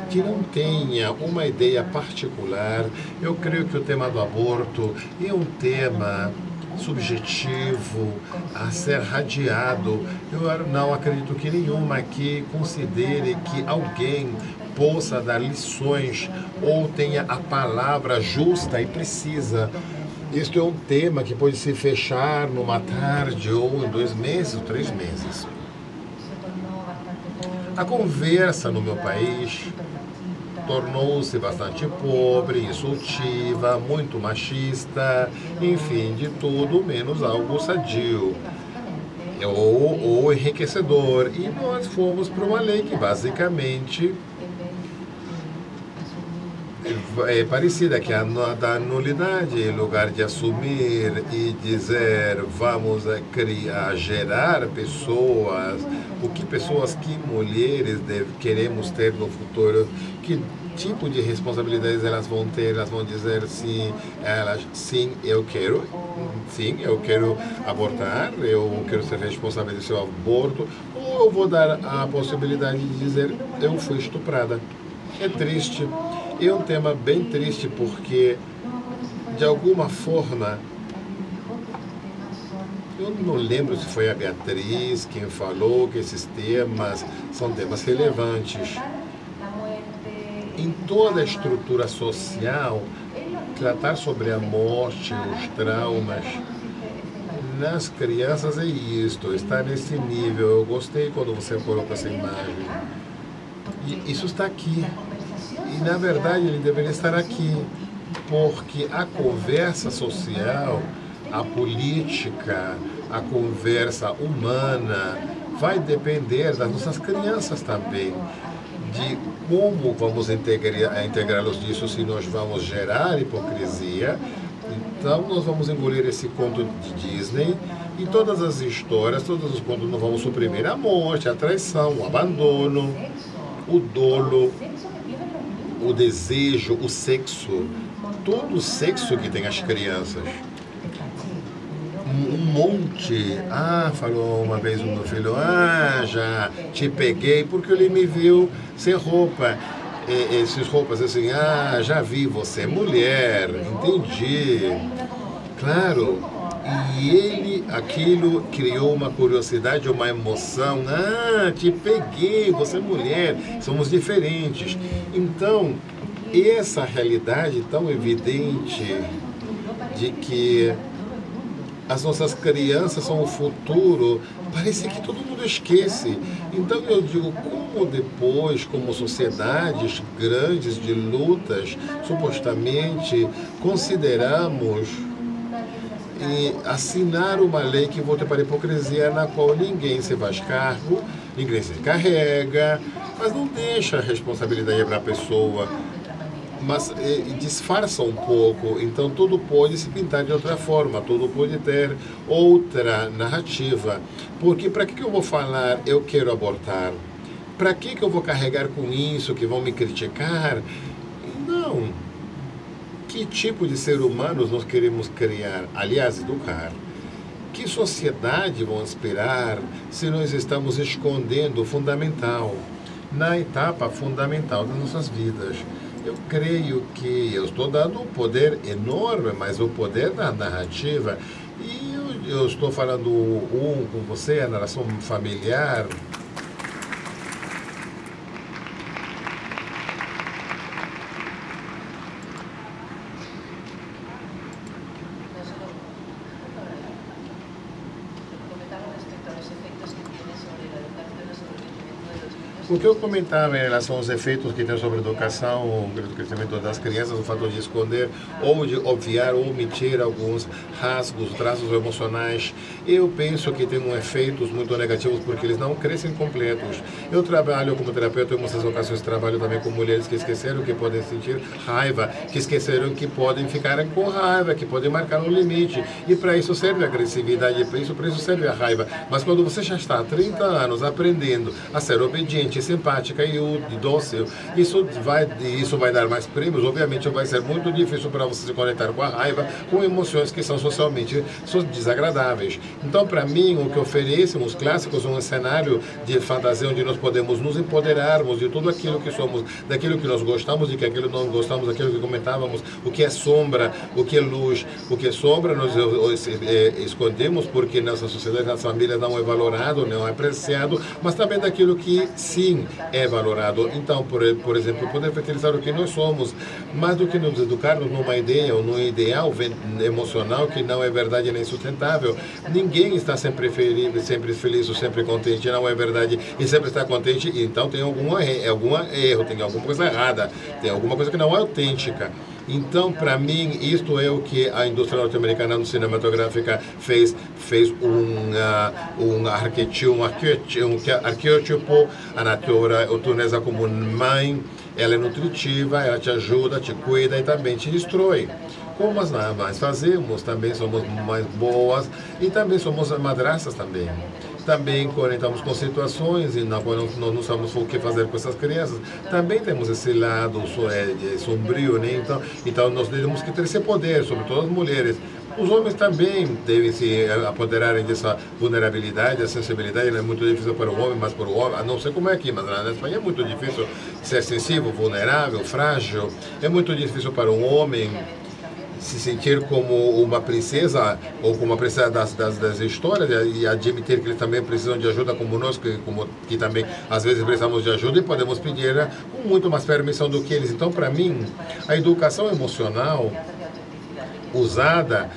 que não tenha uma ideia particular. Eu creio que o tema do aborto é um tema subjetivo, a ser radiado. Eu não acredito que nenhuma aqui considere que alguém possa dar lições ou tenha a palavra justa e precisa. Isto é um tema que pode se fechar numa tarde ou em 2 meses ou 3 meses. A conversa no meu país tornou-se bastante pobre, insultiva, muito machista, enfim, de tudo menos algo sadio ou enriquecedor. E nós fomos para uma lei que basicamente é parecida, que é a da nulidade, em lugar de assumir e dizer vamos gerar pessoas, que mulheres queremos ter no futuro, que tipo de responsabilidades elas vão ter, elas vão dizer sim, eu quero abortar, eu quero ser responsável do seu aborto, ou eu vou dar a possibilidade de dizer eu fui estuprada. É triste. É um tema bem triste porque, de alguma forma, eu não lembro se foi a Beatriz quem falou que esses temas são temas relevantes. Em toda a estrutura social, tratar sobre a morte, os traumas, nas crianças é isto, está nesse nível. Eu gostei quando você colocou essa imagem. E isso está aqui. E, na verdade, ele deveria estar aqui, porque a conversa social, a política, a conversa humana vai depender das nossas crianças também, de como vamos integrá-los disso, se nós vamos gerar hipocrisia. Então, nós vamos engolir esse conto de Disney e todas as histórias, todos os contos, nós vamos suprimir a morte, a traição, o abandono, o dolo, o desejo, o sexo, todo o sexo que tem as crianças. Um monte. Falou uma vez o meu filho, já te peguei porque ele me viu sem roupa. Essas roupas assim, já vi você mulher, entendi. Claro, E aquilo criou uma curiosidade, uma emoção. Ah, te peguei, você é mulher, somos diferentes. Então, essa realidade tão evidente de que as nossas crianças são o futuro, parece que todo mundo esquece. Então eu digo, como depois, como sociedades grandes de lutas, supostamente consideramos assinar uma lei que volta para a hipocrisia, na qual ninguém se faz cargo, ninguém se carrega, mas não deixa a responsabilidade para a pessoa, mas disfarça um pouco. Então tudo pode se pintar de outra forma, tudo pode ter outra narrativa. Porque para que eu vou falar eu quero abortar? Para que eu vou carregar com isso, que vão me criticar? Não. Que tipo de ser humanos nós queremos criar? Aliás, educar. Que sociedade vão esperar se nós estamos escondendo o fundamental, na etapa fundamental das nossas vidas? Eu creio que eu estou dando um poder enorme, mas o poder da narrativa, e eu estou falando com você, a narração familiar. O que eu comentava em relação aos efeitos que tem sobre a educação, o crescimento das crianças, o fato de esconder ou de obviar ou omitir alguns rasgos, traços emocionais, eu penso que tem efeitos muito negativos porque eles não crescem completos. Eu trabalho como terapeuta em muitas ocasiões, trabalho também com mulheres que esqueceram que podem sentir raiva, que esqueceram que podem ficar com raiva, que podem marcar um limite. E para isso serve a agressividade, para isso serve a raiva. Mas quando você já está há 30 anos aprendendo a ser obediente, simpática e dócil, isso vai dar mais prêmios. Obviamente vai ser muito difícil para você se conectar com a raiva, com emoções que são socialmente desagradáveis. Então, para mim, o que oferecem os clássicos é um cenário de fantasia onde nós podemos nos empoderarmos de tudo aquilo que somos, daquilo que nós gostamos, de que aquilo não gostamos, daquilo que comentávamos, o que é sombra, o que é luz. O que é sombra nós escondemos porque nossa sociedade, nas famílias não é valorado, não é apreciado, mas também daquilo que sim é valorado. Então, por exemplo, poder fertilizar o que nós somos, mais do que nos educarmos numa ideia ou num ideal emocional que não é verdade nem sustentável. Ninguém está sempre feliz ou sempre contente, não é verdade, e sempre está contente, então tem algum erro, tem alguma coisa errada, tem alguma coisa que não é autêntica. Então, para mim, isto é o que a indústria norte-americana cinematográfica fez um arquétipo, a natureza otunesa como mãe, ela é nutritiva, ela te ajuda, te cuida e também te destrói. Como nós mais fazemos, também somos mais boas e também somos madrastas também. Também conectamos com situações e na qual nós não sabemos o que fazer com essas crianças. Também temos esse lado sombrio, né? Então nós temos que ter esse poder, sobretudo as mulheres. Os homens também devem se apoderarem dessa vulnerabilidade, a sensibilidade. Não é muito difícil para o homem, mas para o homem, não sei como é aqui, mas na Espanha é muito difícil ser sensível, vulnerável, frágil. É muito difícil para um homem se sentir como uma princesa ou como uma princesa das histórias e admitir que eles também precisam de ajuda como nós, que também às vezes precisamos de ajuda e podemos pedir com muito mais permissão do que eles. Então, para mim, a educação emocional usada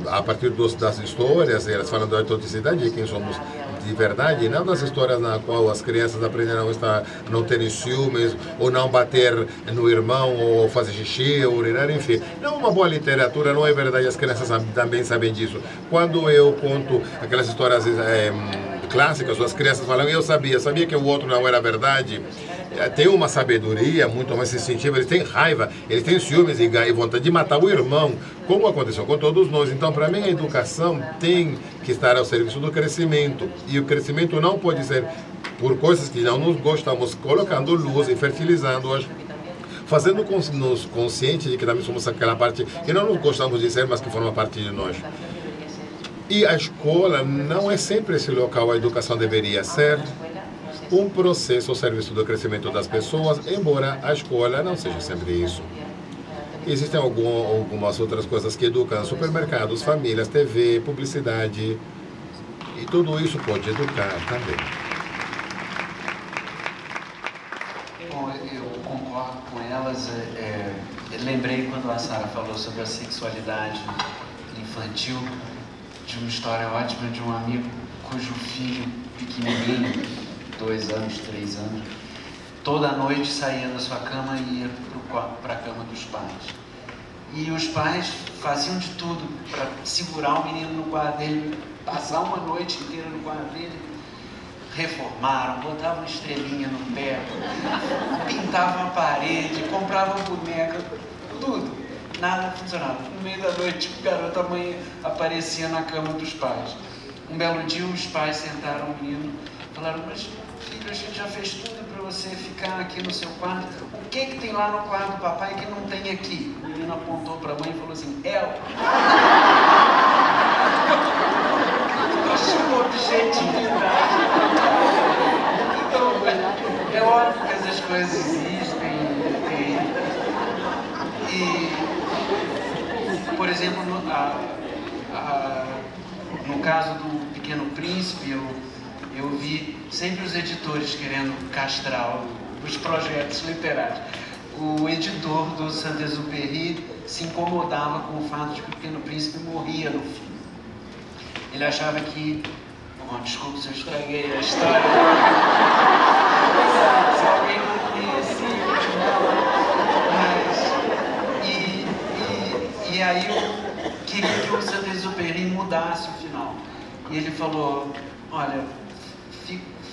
a partir das histórias, elas falam da autenticidade de quem somos de verdade, não das histórias na qual as crianças aprenderão a não terem ciúmes, ou não bater no irmão, ou fazer xixi, ou urinar, enfim. Não uma boa literatura, não é verdade, as crianças também sabem disso. Quando eu conto aquelas histórias clássicas, as crianças falam, eu sabia que o outro não era verdade. Tem uma sabedoria muito mais sensitiva, eles têm raiva, eles têm ciúmes e vontade de matar o irmão, como aconteceu com todos nós. Então, para mim, a educação tem que estar ao serviço do crescimento. E o crescimento não pode ser por coisas que não nos gostamos, colocando luz e fertilizando-as, fazendo-nos conscientes de que também somos aquela parte que não nos gostamos de ser, mas que forma parte de nós. E a escola não é sempre esse local, a educação deveria ser um processo ao serviço do crescimento das pessoas, embora a escola não seja sempre isso. Existem algumas outras coisas que educam, supermercados, famílias, TV, publicidade, e tudo isso pode educar também. Bom, eu concordo com elas. Lembrei quando a Sara falou sobre a sexualidade infantil, de uma história ótima de um amigo cujo filho pequenininho, 2 anos, 3 anos, toda noite saía da sua cama e ia para a cama dos pais. E os pais faziam de tudo para segurar o menino no quarto dele, passar uma noite inteira no quarto dele. Reformaram, botavam estrelinha no pé, pintavam a parede, compravam boneca, tudo. Nada funcionava. No meio da noite, o garoto, a mãe aparecia na cama dos pais. Um belo dia, os pais sentaram o menino e falaram: mas filho, a gente já fez tudo para você ficar aqui no seu quarto. O que tem lá no quarto do papai que não tem aqui? O menino apontou para a mãe e falou assim: ela. Objetividade. Então, é óbvio que essas coisas existem. E por exemplo, no caso do Pequeno Príncipe, eu vi sempre os editores querendo castrar os projetos literários. O editor do Saint-Exupéry se incomodava com o fato de que o Pequeno Príncipe morria no fim. Ele achava que... Bom, desculpa se eu estraguei a história. Se alguém não conhecia, e aí eu queria que o Saint-Exupéry mudasse o final. E ele falou: olha,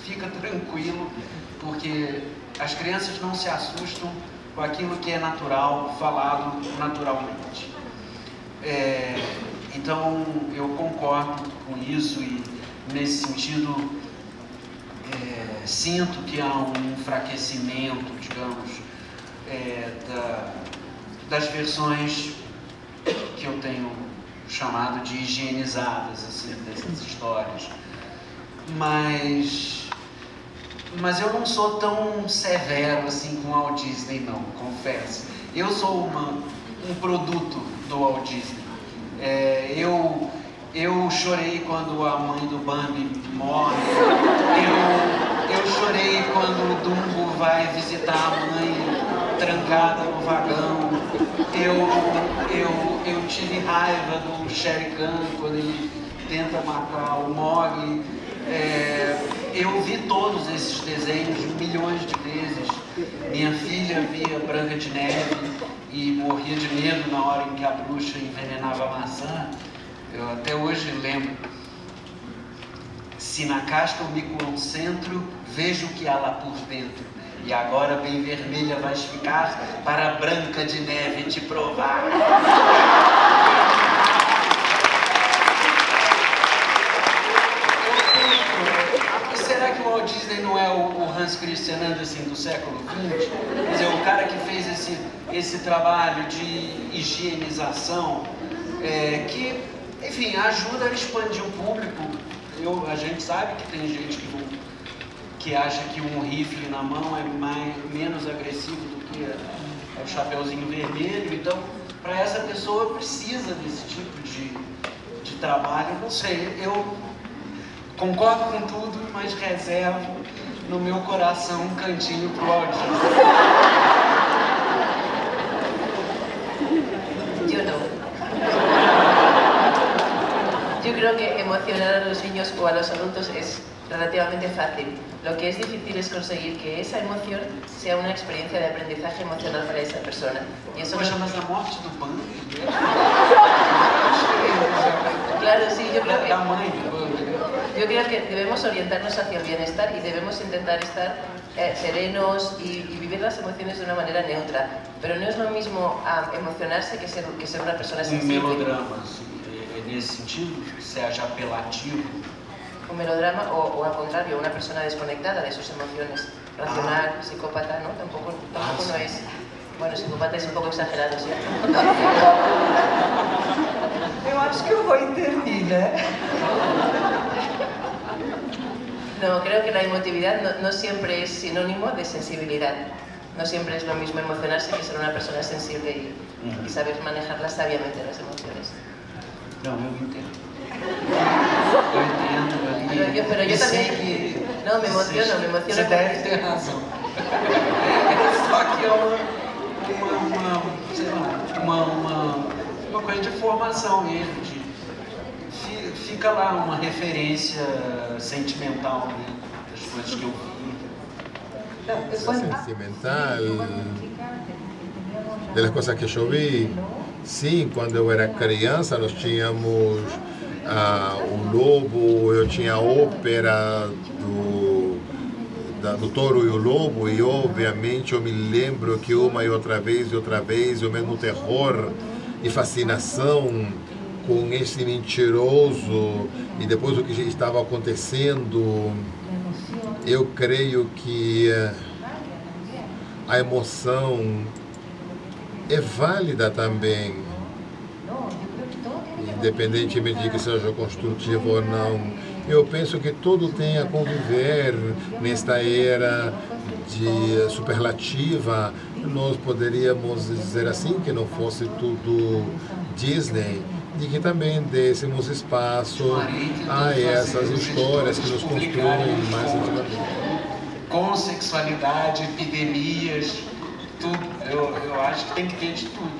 fica tranquilo, porque as crianças não se assustam com aquilo que é natural, falado naturalmente. Então, eu concordo com isso e, nesse sentido, sinto que há um enfraquecimento, digamos, das versões que eu tenho chamado de higienizadas, assim, dessas histórias. Mas eu não sou tão severo assim com o Walt Disney, não, confesso. Eu sou um produto do Walt Disney. Eu chorei quando a mãe do Bambi morre. Eu chorei quando o Dumbo vai visitar a mãe trancada no vagão. Eu tive raiva do Shere Khan quando ele tenta matar o Mowgli. Eu vi todos esses desenhos milhões de vezes. Minha filha via Branca de Neve e morria de medo na hora em que a bruxa envenenava a maçã. Eu até hoje lembro: se na casca eu me concentro, vejo o que há lá por dentro. E agora bem vermelha vais ficar, para a Branca de Neve te provar. Será que o Walt Disney não é o Hans Christian Andersen do século XX? Quer dizer, o cara que fez esse trabalho de higienização, que, enfim, ajuda a expandir o público. A gente sabe que tem gente que acha que um rifle na mão é menos agressivo do que o chapeuzinho vermelho. Então, para essa pessoa, precisa desse tipo de trabalho. Não sei, eu concordo com tudo, mas reservo no meu coração um cantinho pro Walt Disney. Yo no. Yo creo que emocionar a los niños o a los adultos es relativamente fácil. Lo que es difícil es conseguir que esa emoción sea una experiencia de aprendizaje emocional para esa persona. Y eso Poxa, mas a morte do Bambi... Claro, sí, yo creo Da mãe do Bambi. Yo creo que debemos orientarnos hacia el bienestar y debemos intentar estar serenos y vivir las emociones de una manera neutra. Pero no es lo mismo emocionarse que ser una persona sensible. Melodrama, nesse sentido, seja apelativo. Un melodrama o al contrario, una persona desconectada de sus emociones. Racional, psicópata, ¿no? Tampoco no es... Bueno, psicópata es un poco exagerado, ¿cierto? Eu acho que eu vou intervir, né? No, creo que la emotividad no siempre es sinónimo de sensibilidad. No siempre es lo mismo emocionarse que ser una persona sensible y saber manejarlas sabiamente las emociones. Não, eu entendo. Eu entendo. Pero yo también. No, me emociono. Você deve ter razão. Só que é uma coisa de formação mesmo. Fica lá uma referência sentimental, né, das coisas que eu vi. Sentimental, de las cosas que yo vi. Sim, quando eu era criança nós tínhamos o Lobo, eu tinha a ópera do Touro e o Lobo, e obviamente eu me lembro que uma e outra vez, o mesmo terror e fascinação com esse mentiroso e depois o que estava acontecendo. Eu creio que a emoção é válida também, independentemente de que seja construtivo ou não. Eu penso que tudo tem a conviver nesta era de superlativa. Nós poderíamos dizer assim que não fosse tudo Disney, de que também dêssemos espaço a essas histórias que nos construem mais intimamente. Com sexualidade, epidemias, tudo. Eu acho que tem que ter de tudo.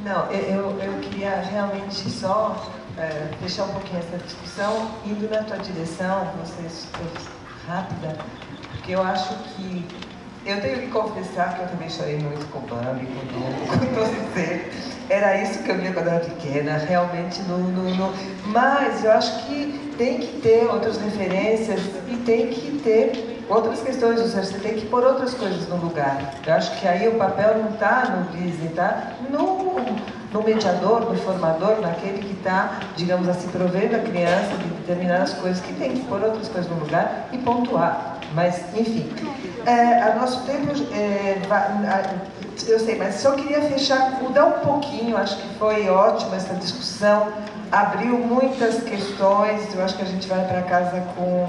Não, eu queria realmente só fechar um pouquinho essa discussão, indo na tua direção, você é rápida, porque eu acho que eu tenho que confessar que eu também chorei muito com Bambi, com todos eles. Era isso que eu via quando eu era pequena, realmente mas eu acho que tem que ter outras referências e tem que ter outras questões, ou seja, você tem que pôr outras coisas no lugar. Eu acho que aí o papel não está no Disney, está no mediador, no formador, naquele que está, digamos assim, provendo a criança de determinadas coisas, que tem que pôr outras coisas no lugar e pontuar. Mas, enfim, a nosso tempo, eu sei, mas só queria fechar, mudar um pouquinho, acho que foi ótima essa discussão, abriu muitas questões, eu acho que a gente vai para casa com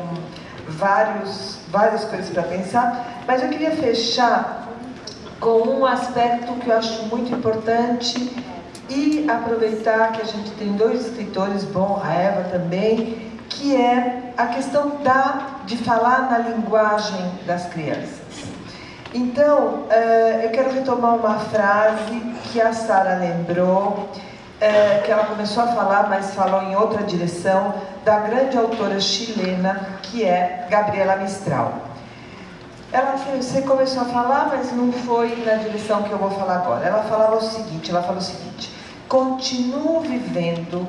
várias coisas para pensar, mas eu queria fechar com um aspecto que eu acho muito importante e aproveitar que a gente tem dois escritores, bom, a Eva também, que é a questão de falar na linguagem das crianças. Então, eu quero retomar uma frase que a Sara lembrou, que ela começou a falar, mas falou em outra direção, da grande autora chilena, que é Gabriela Mistral. Você começou a falar, mas não foi na direção que eu vou falar agora. Ela falou o seguinte, continuo vivendo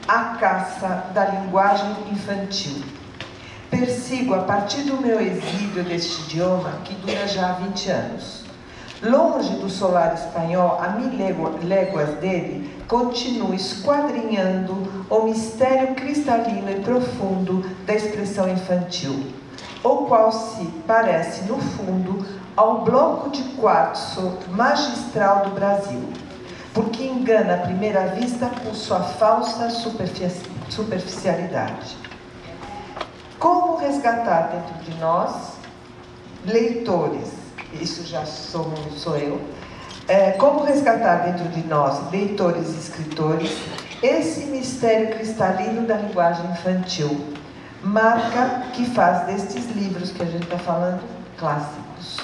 a caça da linguagem infantil. Persigo, a partir do meu exílio deste idioma, que dura já 20 anos. Longe do solar espanhol, a 1000 léguas dele, continuo esquadrinhando o mistério cristalino e profundo da expressão infantil, o qual se parece, no fundo, ao bloco de quartzo magistral do Brasil, porque engana à primeira vista com sua falsa superficialidade. Como resgatar dentro de nós, leitores, isso já sou eu, como resgatar dentro de nós, leitores e escritores, esse mistério cristalino da linguagem infantil, marca que faz destes livros que a gente está falando clássicos.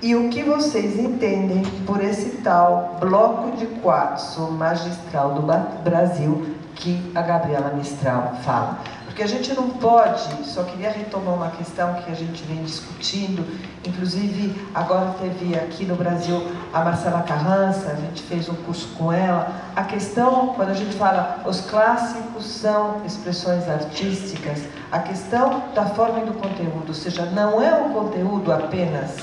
E o que vocês entendem por esse tal bloco de quartzo magistral do Brasil que a Gabriela Mistral fala? Porque a gente não pode, só queria retomar uma questão que a gente vem discutindo, inclusive agora teve aqui no Brasil a Marcela Carrança, a gente fez um curso com ela, a questão, quando a gente fala os clássicos são expressões artísticas, a questão da forma e do conteúdo, ou seja, não é o conteúdo apenas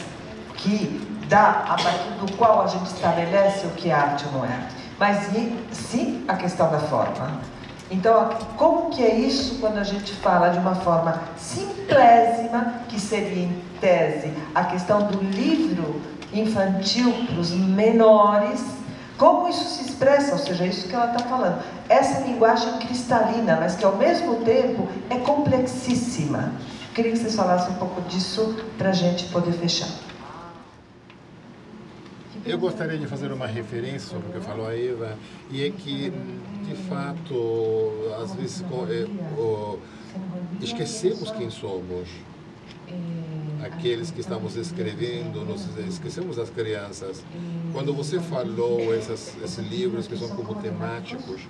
que dá, a partir do qual a gente estabelece o que é arte ou não é arte, mas sim a questão da forma. Então, como que é isso quando a gente fala de uma forma simplésima, que seria em tese a questão do livro infantil para os menores, como isso se expressa, ou seja, isso que ela está falando, essa linguagem cristalina, mas que ao mesmo tempo é complexíssima, Queria que vocês falassem um pouco disso para a gente poder fechar. Eu gostaria de fazer uma referência sobre o que falou a Eva, e é que, de fato, às vezes esquecemos quem somos. Aqueles que estamos escrevendo, esquecemos das crianças. Quando você falou esses livros que são como temáticos,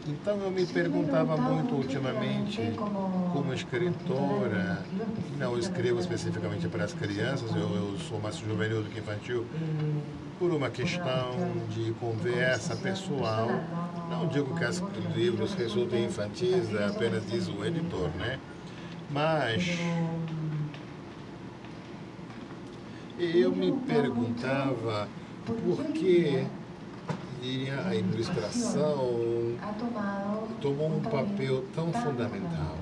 então eu me perguntava muito ultimamente, como escritora, não escrevo especificamente para as crianças, eu sou mais juvenil do que infantil, por uma questão de conversa pessoal. Não digo que os livros resultem infantis, apenas diz o editor, né? Mas eu me perguntava por que a ilustração tomou um papel tão fundamental.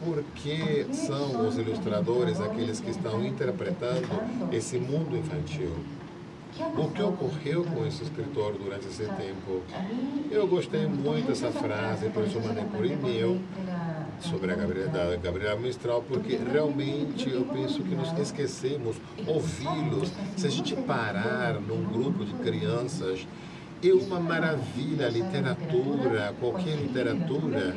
Por que são os ilustradores aqueles que estão interpretando esse mundo infantil? O que ocorreu com esse escritor durante esse tempo? Eu gostei muito dessa frase, por isso mandei por e-mail sobre a Gabriela Mistral, porque realmente eu penso que nos esquecemos, ouvi-los. Se a gente parar num grupo de crianças, é uma maravilha a literatura, qualquer literatura,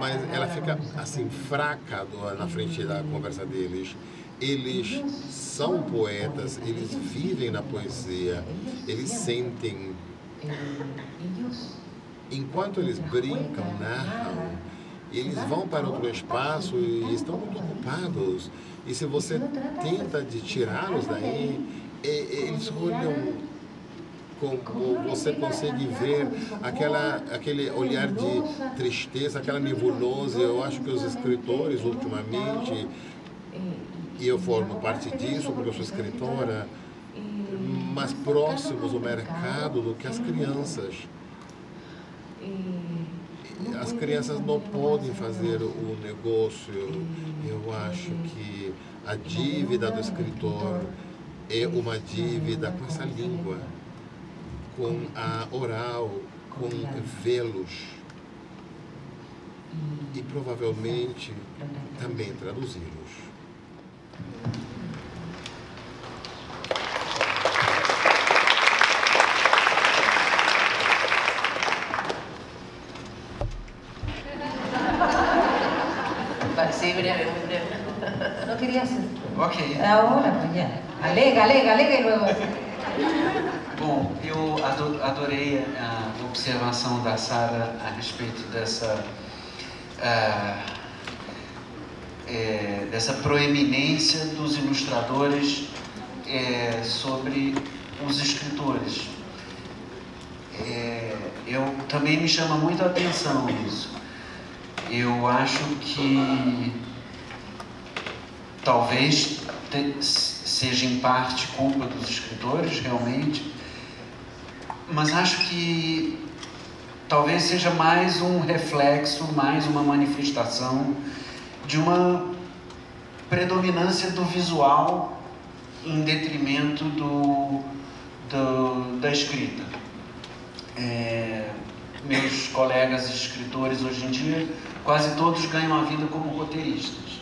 mas ela fica assim fraca na frente da conversa deles. Eles são poetas, eles vivem na poesia, eles sentem. Enquanto eles brincam, narram, eles vão para outro espaço e estão muito ocupados. E se você tenta de tirá-los daí, eles olham como você consegue ver aquele olhar de tristeza, aquela nebulosa. Eu acho que os escritores, ultimamente, e eu formo parte disso porque eu sou escritora, mais próximos do mercado do que as crianças. As crianças não podem fazer o negócio. Eu acho que a dívida do escritor é uma dívida com essa língua, com a oral, com velos e provavelmente também traduzi-los. Sí, breve, muy breve. ¿No querías? Ok. Ahora, pues ya. Alega y luego. Bom, eu adorei a observação da Sara a respeito dessa proeminência dos ilustradores sobre os escritores. Eu também me chama muito a atenção isso. Eu acho que talvez seja em parte culpa dos escritores, realmente, mas acho que talvez seja mais um reflexo, mais uma manifestação de uma predominância do visual em detrimento da escrita. Meus colegas escritores hoje em dia, quase todos ganham a vida como roteiristas.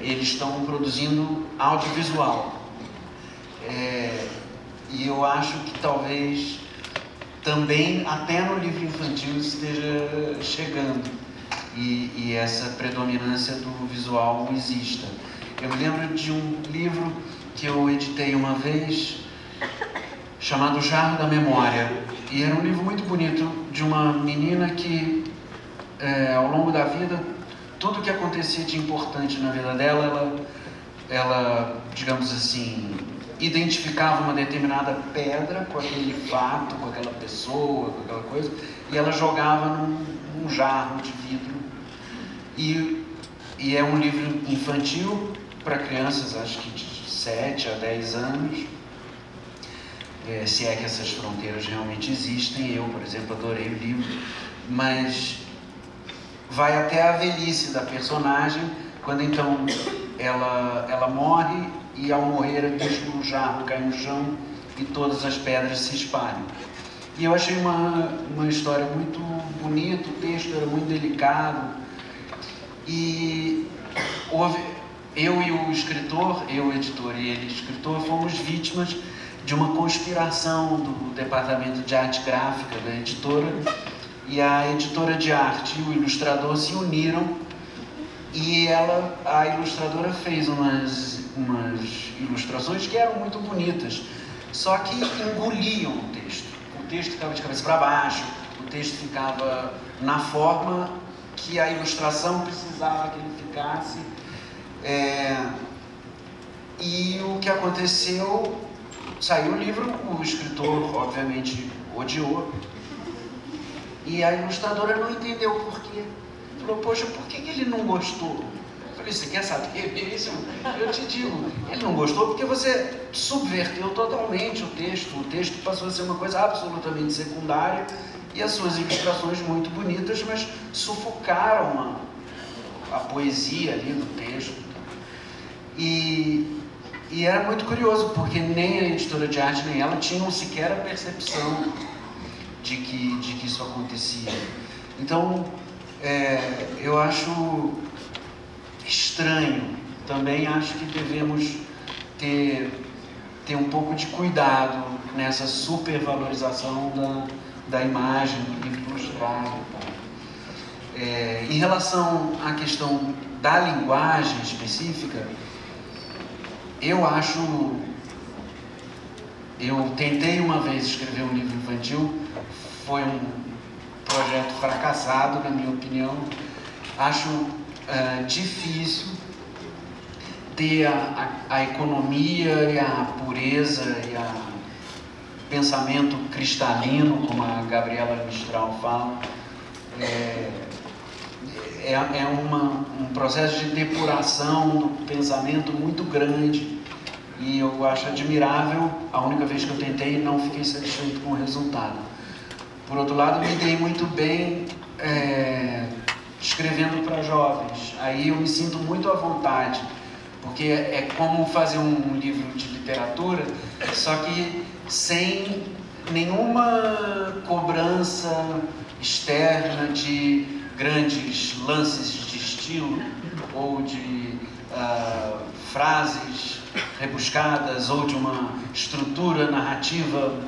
Eles estão produzindo audiovisual. E eu acho que talvez também até no livro infantil esteja chegando e essa predominância do visual exista. Eu me lembro de um livro que eu editei uma vez chamado Jarro da Memória, e era um livro muito bonito de uma menina que ao longo da vida, tudo que acontecia de importante na vida dela, ela, digamos assim, identificava uma determinada pedra com aquele fato, com aquela pessoa, com aquela coisa, e ela jogava num jarro de vidro. E é um livro infantil para crianças, acho que de 7 a 10 anos, se é que essas fronteiras realmente existem. Eu, por exemplo, adorei o livro, mas vai até a velhice da personagem, quando então ela morre, e ao morrer o jarro cai no chão e todas as pedras se espalham. E eu achei uma história muito bonita, o texto era muito delicado, E eu e o escritor, eu o editor e ele escritor, fomos vítimas de uma conspiração do departamento de arte gráfica da editora, e a editora de arte e o ilustrador se uniram, e a ilustradora fez umas ilustrações que eram muito bonitas, só que engoliam o texto. O texto ficava de cabeça para baixo, o texto ficava na forma que a ilustração precisava que ele ficasse. E o que aconteceu, saiu o livro, o escritor obviamente odiou, e a ilustradora não entendeu o porquê. Falou, poxa, por que ele não gostou? Eu falei, você quer saber mesmo? Eu te digo, ele não gostou porque você subverteu totalmente o texto passou a ser uma coisa absolutamente secundária, e as suas ilustrações muito bonitas, mas sufocaram a poesia ali do texto. E era muito curioso, porque nem a editora de arte, nem ela tinham sequer a percepção de que isso acontecia. Então, eu acho estranho. Também acho que devemos ter um pouco de cuidado nessa supervalorização da imagem, do livro ilustrado. Em relação à questão da linguagem específica, eu tentei uma vez escrever um livro infantil, foi um projeto fracassado, na minha opinião. Acho difícil ter a economia e a pureza e o pensamento cristalino, como a Gabriela Mistral fala. Um processo de depuração do pensamento muito grande, e eu acho admirável. A única vez que eu tentei, não fiquei satisfeito com o resultado. Por outro lado, me dei muito bem escrevendo para jovens. Aí eu me sinto muito à vontade, porque é como fazer um livro de literatura, só que sem nenhuma cobrança externa de grandes lances de estilo ou de frases rebuscadas ou de uma estrutura narrativa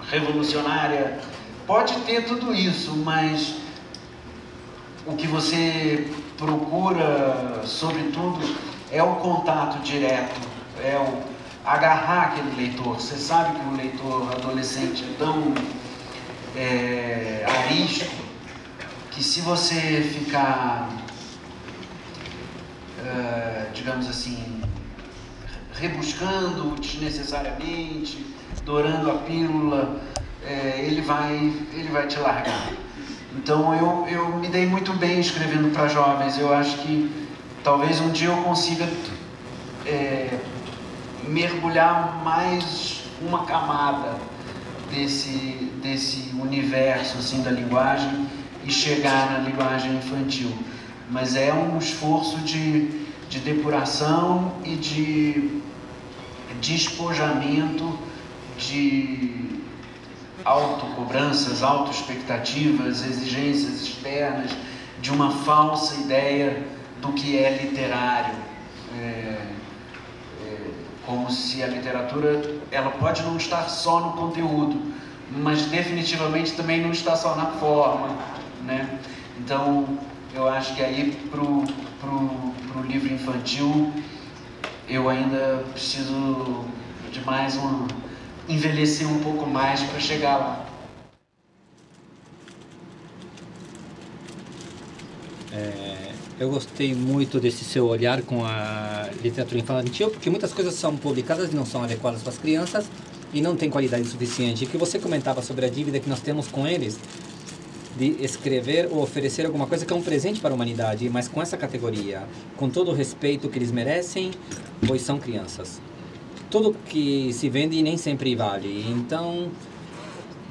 revolucionária. Pode ter tudo isso, mas o que você procura, sobretudo, é o contato direto, é o agarrar aquele leitor. Você sabe que o leitor adolescente é tão arisco que, se você ficar, digamos assim, rebuscando desnecessariamente, dourando a pílula, ele vai te largar. Então eu me dei muito bem escrevendo para jovens. Eu acho que talvez um dia eu consiga mergulhar mais uma camada desse universo assim, da linguagem, e chegar na linguagem infantil. Mas é um esforço de depuração e de despojamento de autocobranças, autoexpectativas, exigências externas, de uma falsa ideia do que é literário. Como se a literatura, ela pode não estar só no conteúdo, mas definitivamente também não está só na forma, né? Então, eu acho que aí pro livro infantil eu ainda preciso de envelhecer um pouco mais para chegar lá. Eu gostei muito desse seu olhar com a literatura infantil, porque muitas coisas são publicadas e não são adequadas para as crianças e não tem qualidade suficiente. E que você comentava sobre a dívida que nós temos com eles, de escrever ou oferecer alguma coisa que é um presente para a humanidade, mas com essa categoria, com todo o respeito que eles merecem, pois são crianças. Tudo que se vende nem sempre vale. Então,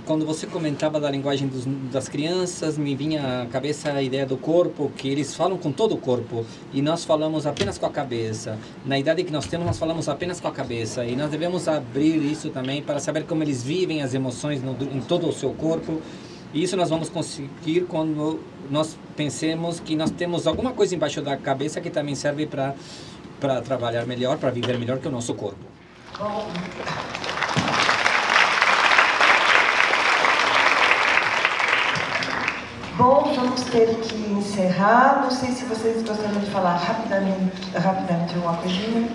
quando você comentava da linguagem das crianças, me vinha à cabeça a ideia do corpo, que eles falam com todo o corpo e nós falamos apenas com a cabeça. Na idade que nós temos, nós falamos apenas com a cabeça, e nós devemos abrir isso também para saber como eles vivem as emoções em todo o seu corpo, E isso nós vamos conseguir quando nós pensemos que nós temos alguma coisa embaixo da cabeça que também serve para trabalhar melhor, para viver melhor que o nosso corpo. Bom, vamos ter que encerrar. Não sei se vocês gostariam de falar rapidamente alguma coisinha.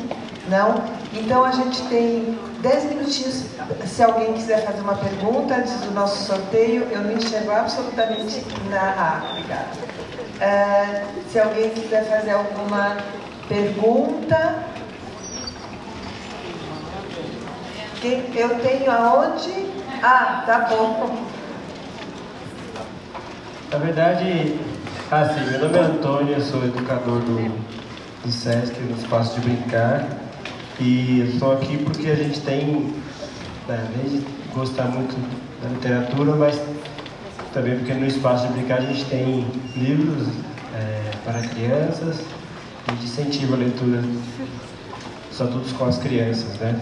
Não? Então a gente tem 10 minutinhos. Se alguém quiser fazer uma pergunta antes do nosso sorteio, eu não enxergo absolutamente nada. Obrigada. Se alguém quiser fazer alguma pergunta. Eu tenho aonde? Ah, tá bom. Na verdade, meu nome é Antônio, eu sou educador do SESC, no Espaço de Brincar, e eu estou aqui porque a gente tem, além de gostar muito da literatura, mas também porque no Espaço de Brincar a gente tem livros para crianças, a gente incentiva a leitura, só todos com as crianças, né?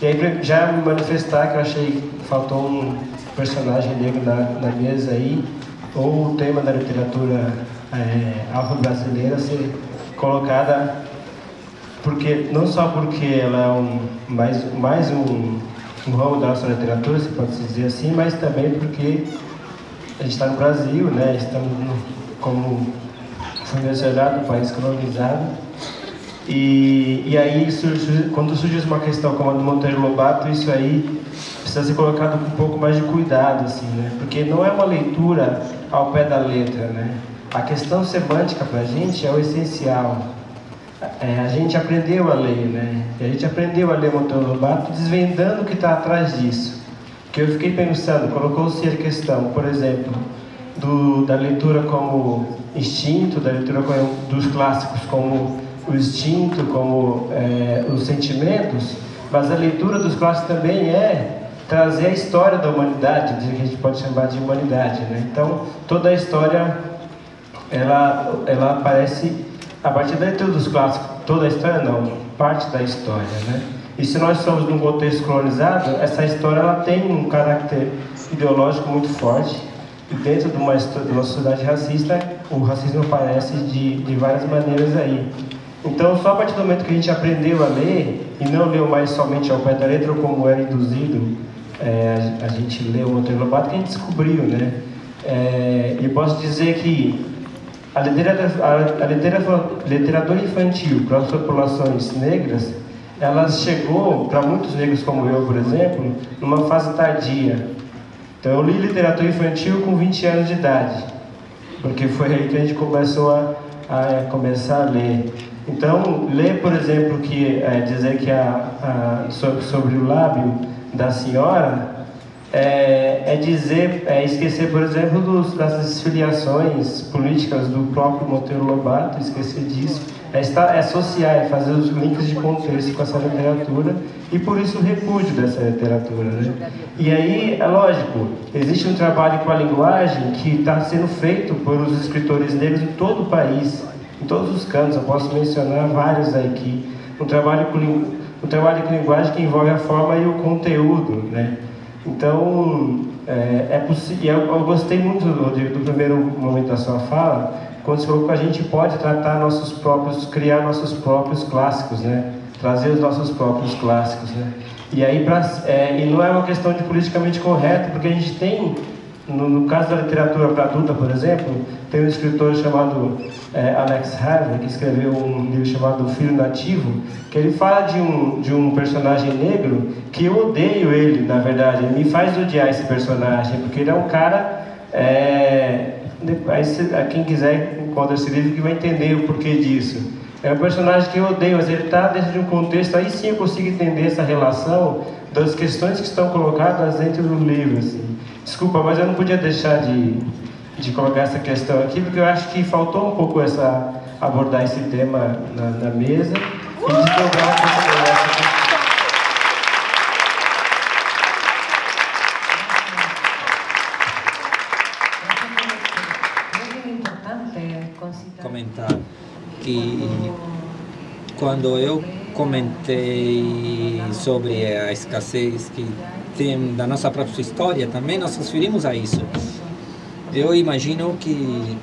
E aí, já me manifestar que eu achei que faltou um personagem negro na mesa aí, ou o tema da literatura afro-brasileira ser colocada, porque, não só porque ela é mais um ramo da nossa literatura, se pode dizer assim, mas também porque a gente está no Brasil, né? Estamos, como foi mencionado, um país colonizado. E aí, quando surge uma questão como a do Monteiro Lobato, isso aí precisa ser colocado com um pouco mais de cuidado, assim, né? Porque não é uma leitura ao pé da letra, né? A questão semântica para a gente é o essencial. A gente aprendeu a ler, né? E a gente aprendeu a ler Monteiro Lobato desvendando o que está atrás disso. Que eu fiquei pensando, colocou-se a questão, por exemplo, da leitura como instinto, da leitura dos clássicos como o instinto, como os sentimentos, mas a leitura dos clássicos também é trazer a história da humanidade, que a gente pode chamar de humanidade, né? Então, toda a história, ela aparece a partir da leitura dos clássicos. Toda a história não, parte da história, né? E se nós somos num contexto colonizado, essa história ela tem um caráter ideológico muito forte, e dentro de uma sociedade racista, o racismo aparece de várias maneiras aí. Então, só a partir do momento que a gente aprendeu a ler, e não leu mais somente ao pé da letra, era induzido, a gente leu o Monteiro Lobato, que a gente descobriu, né? E posso dizer que a literatura infantil para as populações negras, ela chegou, para muitos negros como eu, por exemplo, numa fase tardia. Então, eu li literatura infantil com 20 anos de idade, porque foi aí que a gente começou a começar a ler. Então, ler, por exemplo, dizer que sobre o lábio da senhora esquecer, por exemplo, das filiações políticas do próprio Monteiro Lobato, esquecer disso, associar, fazer os links de contexto com essa literatura, e por isso o repúdio dessa literatura, né? E aí, é lógico, existe um trabalho com a linguagem que está sendo feito por os escritores negros em todo o país, em todos os cantos. Eu posso mencionar vários aqui. Um trabalho com linguagem que envolve a forma e o conteúdo, né? Então, é possível. Eu gostei muito do primeiro momento da sua fala, quando você falou que a gente pode criar nossos próprios clássicos, né? Trazer os nossos próprios clássicos, né? E aí, e não é uma questão de politicamente correto, porque a gente tem, no caso da literatura para adulta, por exemplo, tem um escritor chamado Alex Haley, que escreveu um livro chamado Filho Nativo, que ele fala de um personagem negro que eu odeio ele, na verdade. Ele me faz odiar esse personagem, porque ele é um cara... quem quiser encontra esse livro que vai entender o porquê disso. É um personagem que eu odeio, mas ele está dentro de um contexto, aí sim eu consigo entender essa relação das questões que estão colocadas dentro do livro, assim. Desculpa, mas eu não podia deixar de colocar essa questão aqui, porque eu acho que faltou um pouco abordar esse tema na mesa e desdobrar essa questão. Comentar que quando eu comentei sobre a escassez que tem da nossa própria história, também nós transferimos a isso. Eu imagino que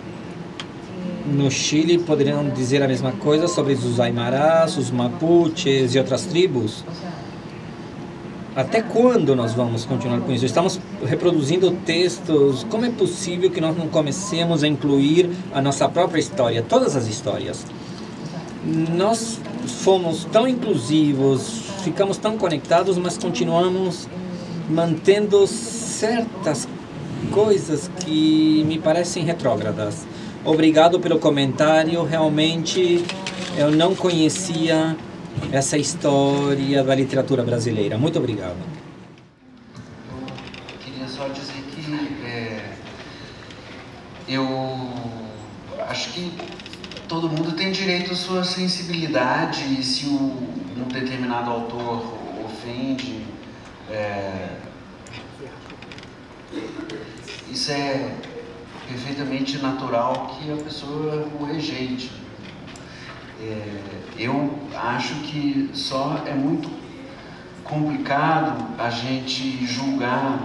no Chile poderiam dizer a mesma coisa sobre os Aimarás, os Mapuches e outras tribos. Até quando nós vamos continuar com isso? Estamos reproduzindo textos. Como é possível que nós não comecemos a incluir a nossa própria história, todas as histórias? Nós fomos tão inclusivos, ficamos tão conectados, mas continuamos mantendo certas coisas que me parecem retrógradas. Obrigado pelo comentário. Realmente eu não conhecia essa história da literatura brasileira. Muito obrigado. Eu queria só dizer que eu acho que todo mundo tem direito à sua sensibilidade, e se um determinado autor ofende, isso é perfeitamente natural que a pessoa o rejeite. Eu acho que só é muito complicado a gente julgar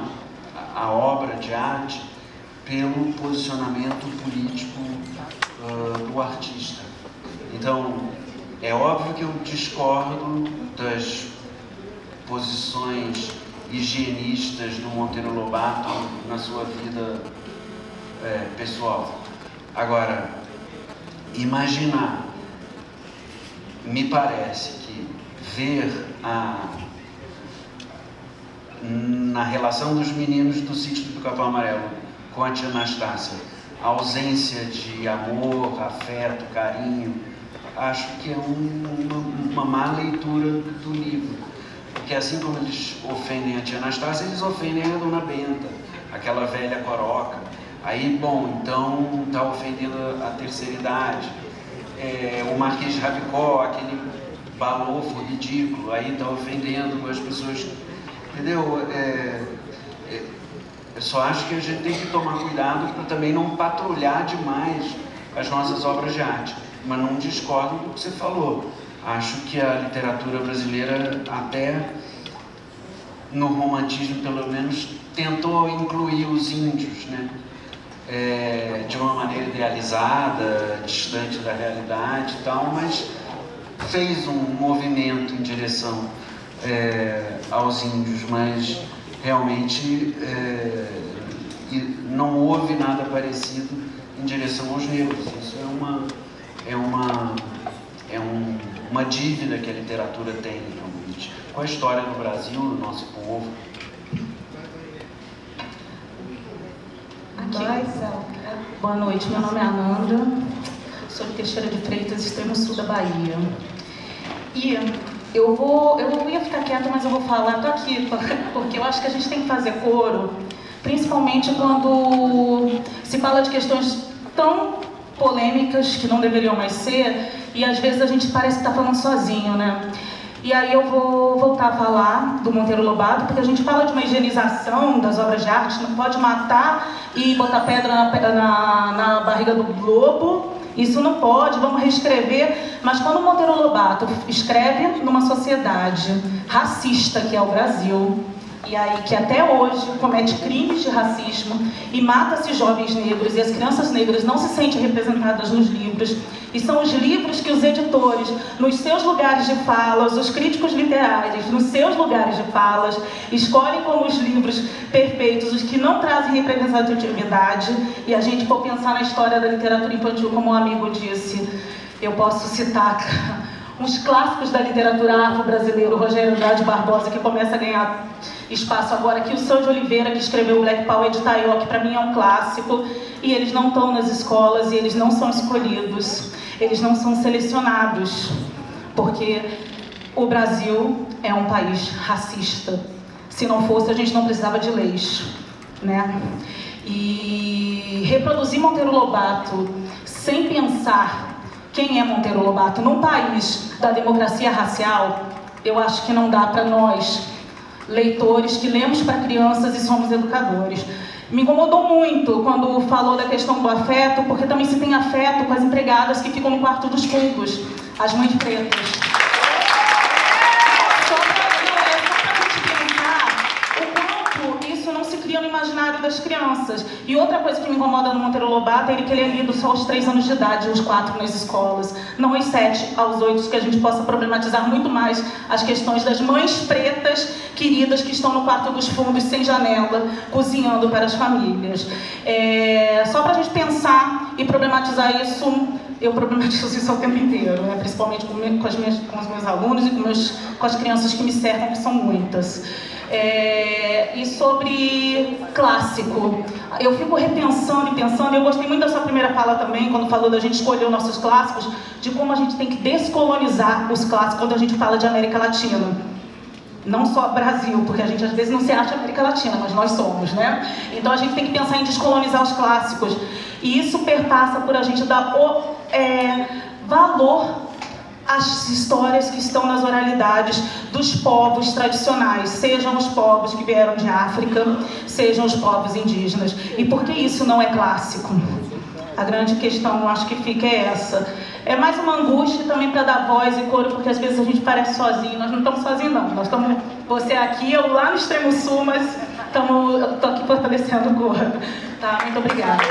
a obra de arte pelo posicionamento político do artista. Então, é óbvio que eu discordo das posições higienistas do Monteiro Lobato na sua vida pessoal. Agora, imaginar, me parece que ver na relação dos meninos do Sítio do Pica-Pau Amarelo com a tia Anastácia, a ausência de amor, afeto, carinho, acho que é uma má leitura do livro. Porque assim como eles ofendem a tia Anastácia, eles ofendem a Dona Benta, aquela velha coroca. Aí, bom, então está ofendendo a terceira idade. O Marquês de Rabicó, aquele balofo ridículo, aí está ofendendo as pessoas, entendeu? Eu só acho que a gente tem que tomar cuidado para também não patrulhar demais as nossas obras de arte, mas não discordo do que você falou. Acho que a literatura brasileira, até no romantismo pelo menos, tentou incluir os índios, né? De uma maneira idealizada, distante da realidade e tal, mas fez um movimento em direção aos índios, mas realmente não houve nada parecido em direção aos negros. Isso é uma dívida que a literatura tem realmente com a história do Brasil, do nosso povo. Boa noite, meu nome é Ananda, sou de Teixeira de Freitas, extremo sul da Bahia. E eu ia ficar quieta, mas eu vou falar, tô aqui, porque eu acho que a gente tem que fazer coro, principalmente quando se fala de questões tão polêmicas que não deveriam mais ser, e às vezes a gente parece que está falando sozinho, né? E aí eu vou voltar a falar do Monteiro Lobato, porque a gente fala de uma higienização das obras de arte, não pode matar e botar pedra na barriga do lobo, isso não pode, vamos reescrever. Mas quando o Monteiro Lobato escreve numa sociedade racista, que é o Brasil, e aí que até hoje comete crimes de racismo e mata-se jovens negros, e as crianças negras não se sentem representadas nos livros, e são os livros que os editores, nos seus lugares de falas, os críticos literários, nos seus lugares de falas, escolhem como os livros perfeitos, os que não trazem representatividade. E a gente for pensar na história da literatura infantil, como um amigo disse, eu posso citar uns clássicos da literatura afro-brasileira, o Rogério Andrade Barbosa, que começa a ganhar espaço agora aqui, o São de Oliveira, que escreveu o Black Power de Taió, que para mim é um clássico, e eles não estão nas escolas, e eles não são escolhidos, eles não são selecionados, porque o Brasil é um país racista. Se não fosse, a gente não precisava de leis, né? E reproduzir Monteiro Lobato sem pensar quem é Monteiro Lobato num país da democracia racial, eu acho que não dá para nós, leitores que lemos para crianças e somos educadores. Me incomodou muito quando falou da questão do afeto, porque também se tem afeto com as empregadas que ficam no quarto dos fundos, as mães pretas. Só para a gente pensar o quanto isso isso não se cria no imaginário das crianças. E outra coisa que me incomoda no Monteiro Lobato é que ele é lido só aos 3 anos de idade, aos 4 nas escolas, não aos 7, aos 8, que a gente possa problematizar muito mais as questões das mães pretas queridas que estão no quarto dos fundos, sem janela, cozinhando para as famílias. Só para a gente pensar e problematizar isso, eu problematizo isso o tempo inteiro, né? Principalmente com os meus alunos e com as crianças que me cercam, que são muitas. E sobre clássico, eu fico repensando e pensando, eu gostei muito da sua primeira fala também, quando falou da gente escolher os nossos clássicos, de como a gente tem que descolonizar os clássicos quando a gente fala de América Latina. Não só Brasil, porque a gente às vezes não se acha América Latina, mas nós somos, né? Então a gente tem que pensar em descolonizar os clássicos. E isso perpassa por a gente dar valor às histórias que estão nas oralidades dos povos tradicionais, sejam os povos que vieram de África, sejam os povos indígenas. E por que isso não é clássico? A grande questão, eu acho que fica é essa. É mais uma angústia também para dar voz e coro, porque às vezes a gente parece sozinho. Nós não estamos sozinhos, não. Nós estamos, você aqui, eu lá no extremo sul, mas eu estou aqui fortalecendo o coro. Tá? Muito obrigada.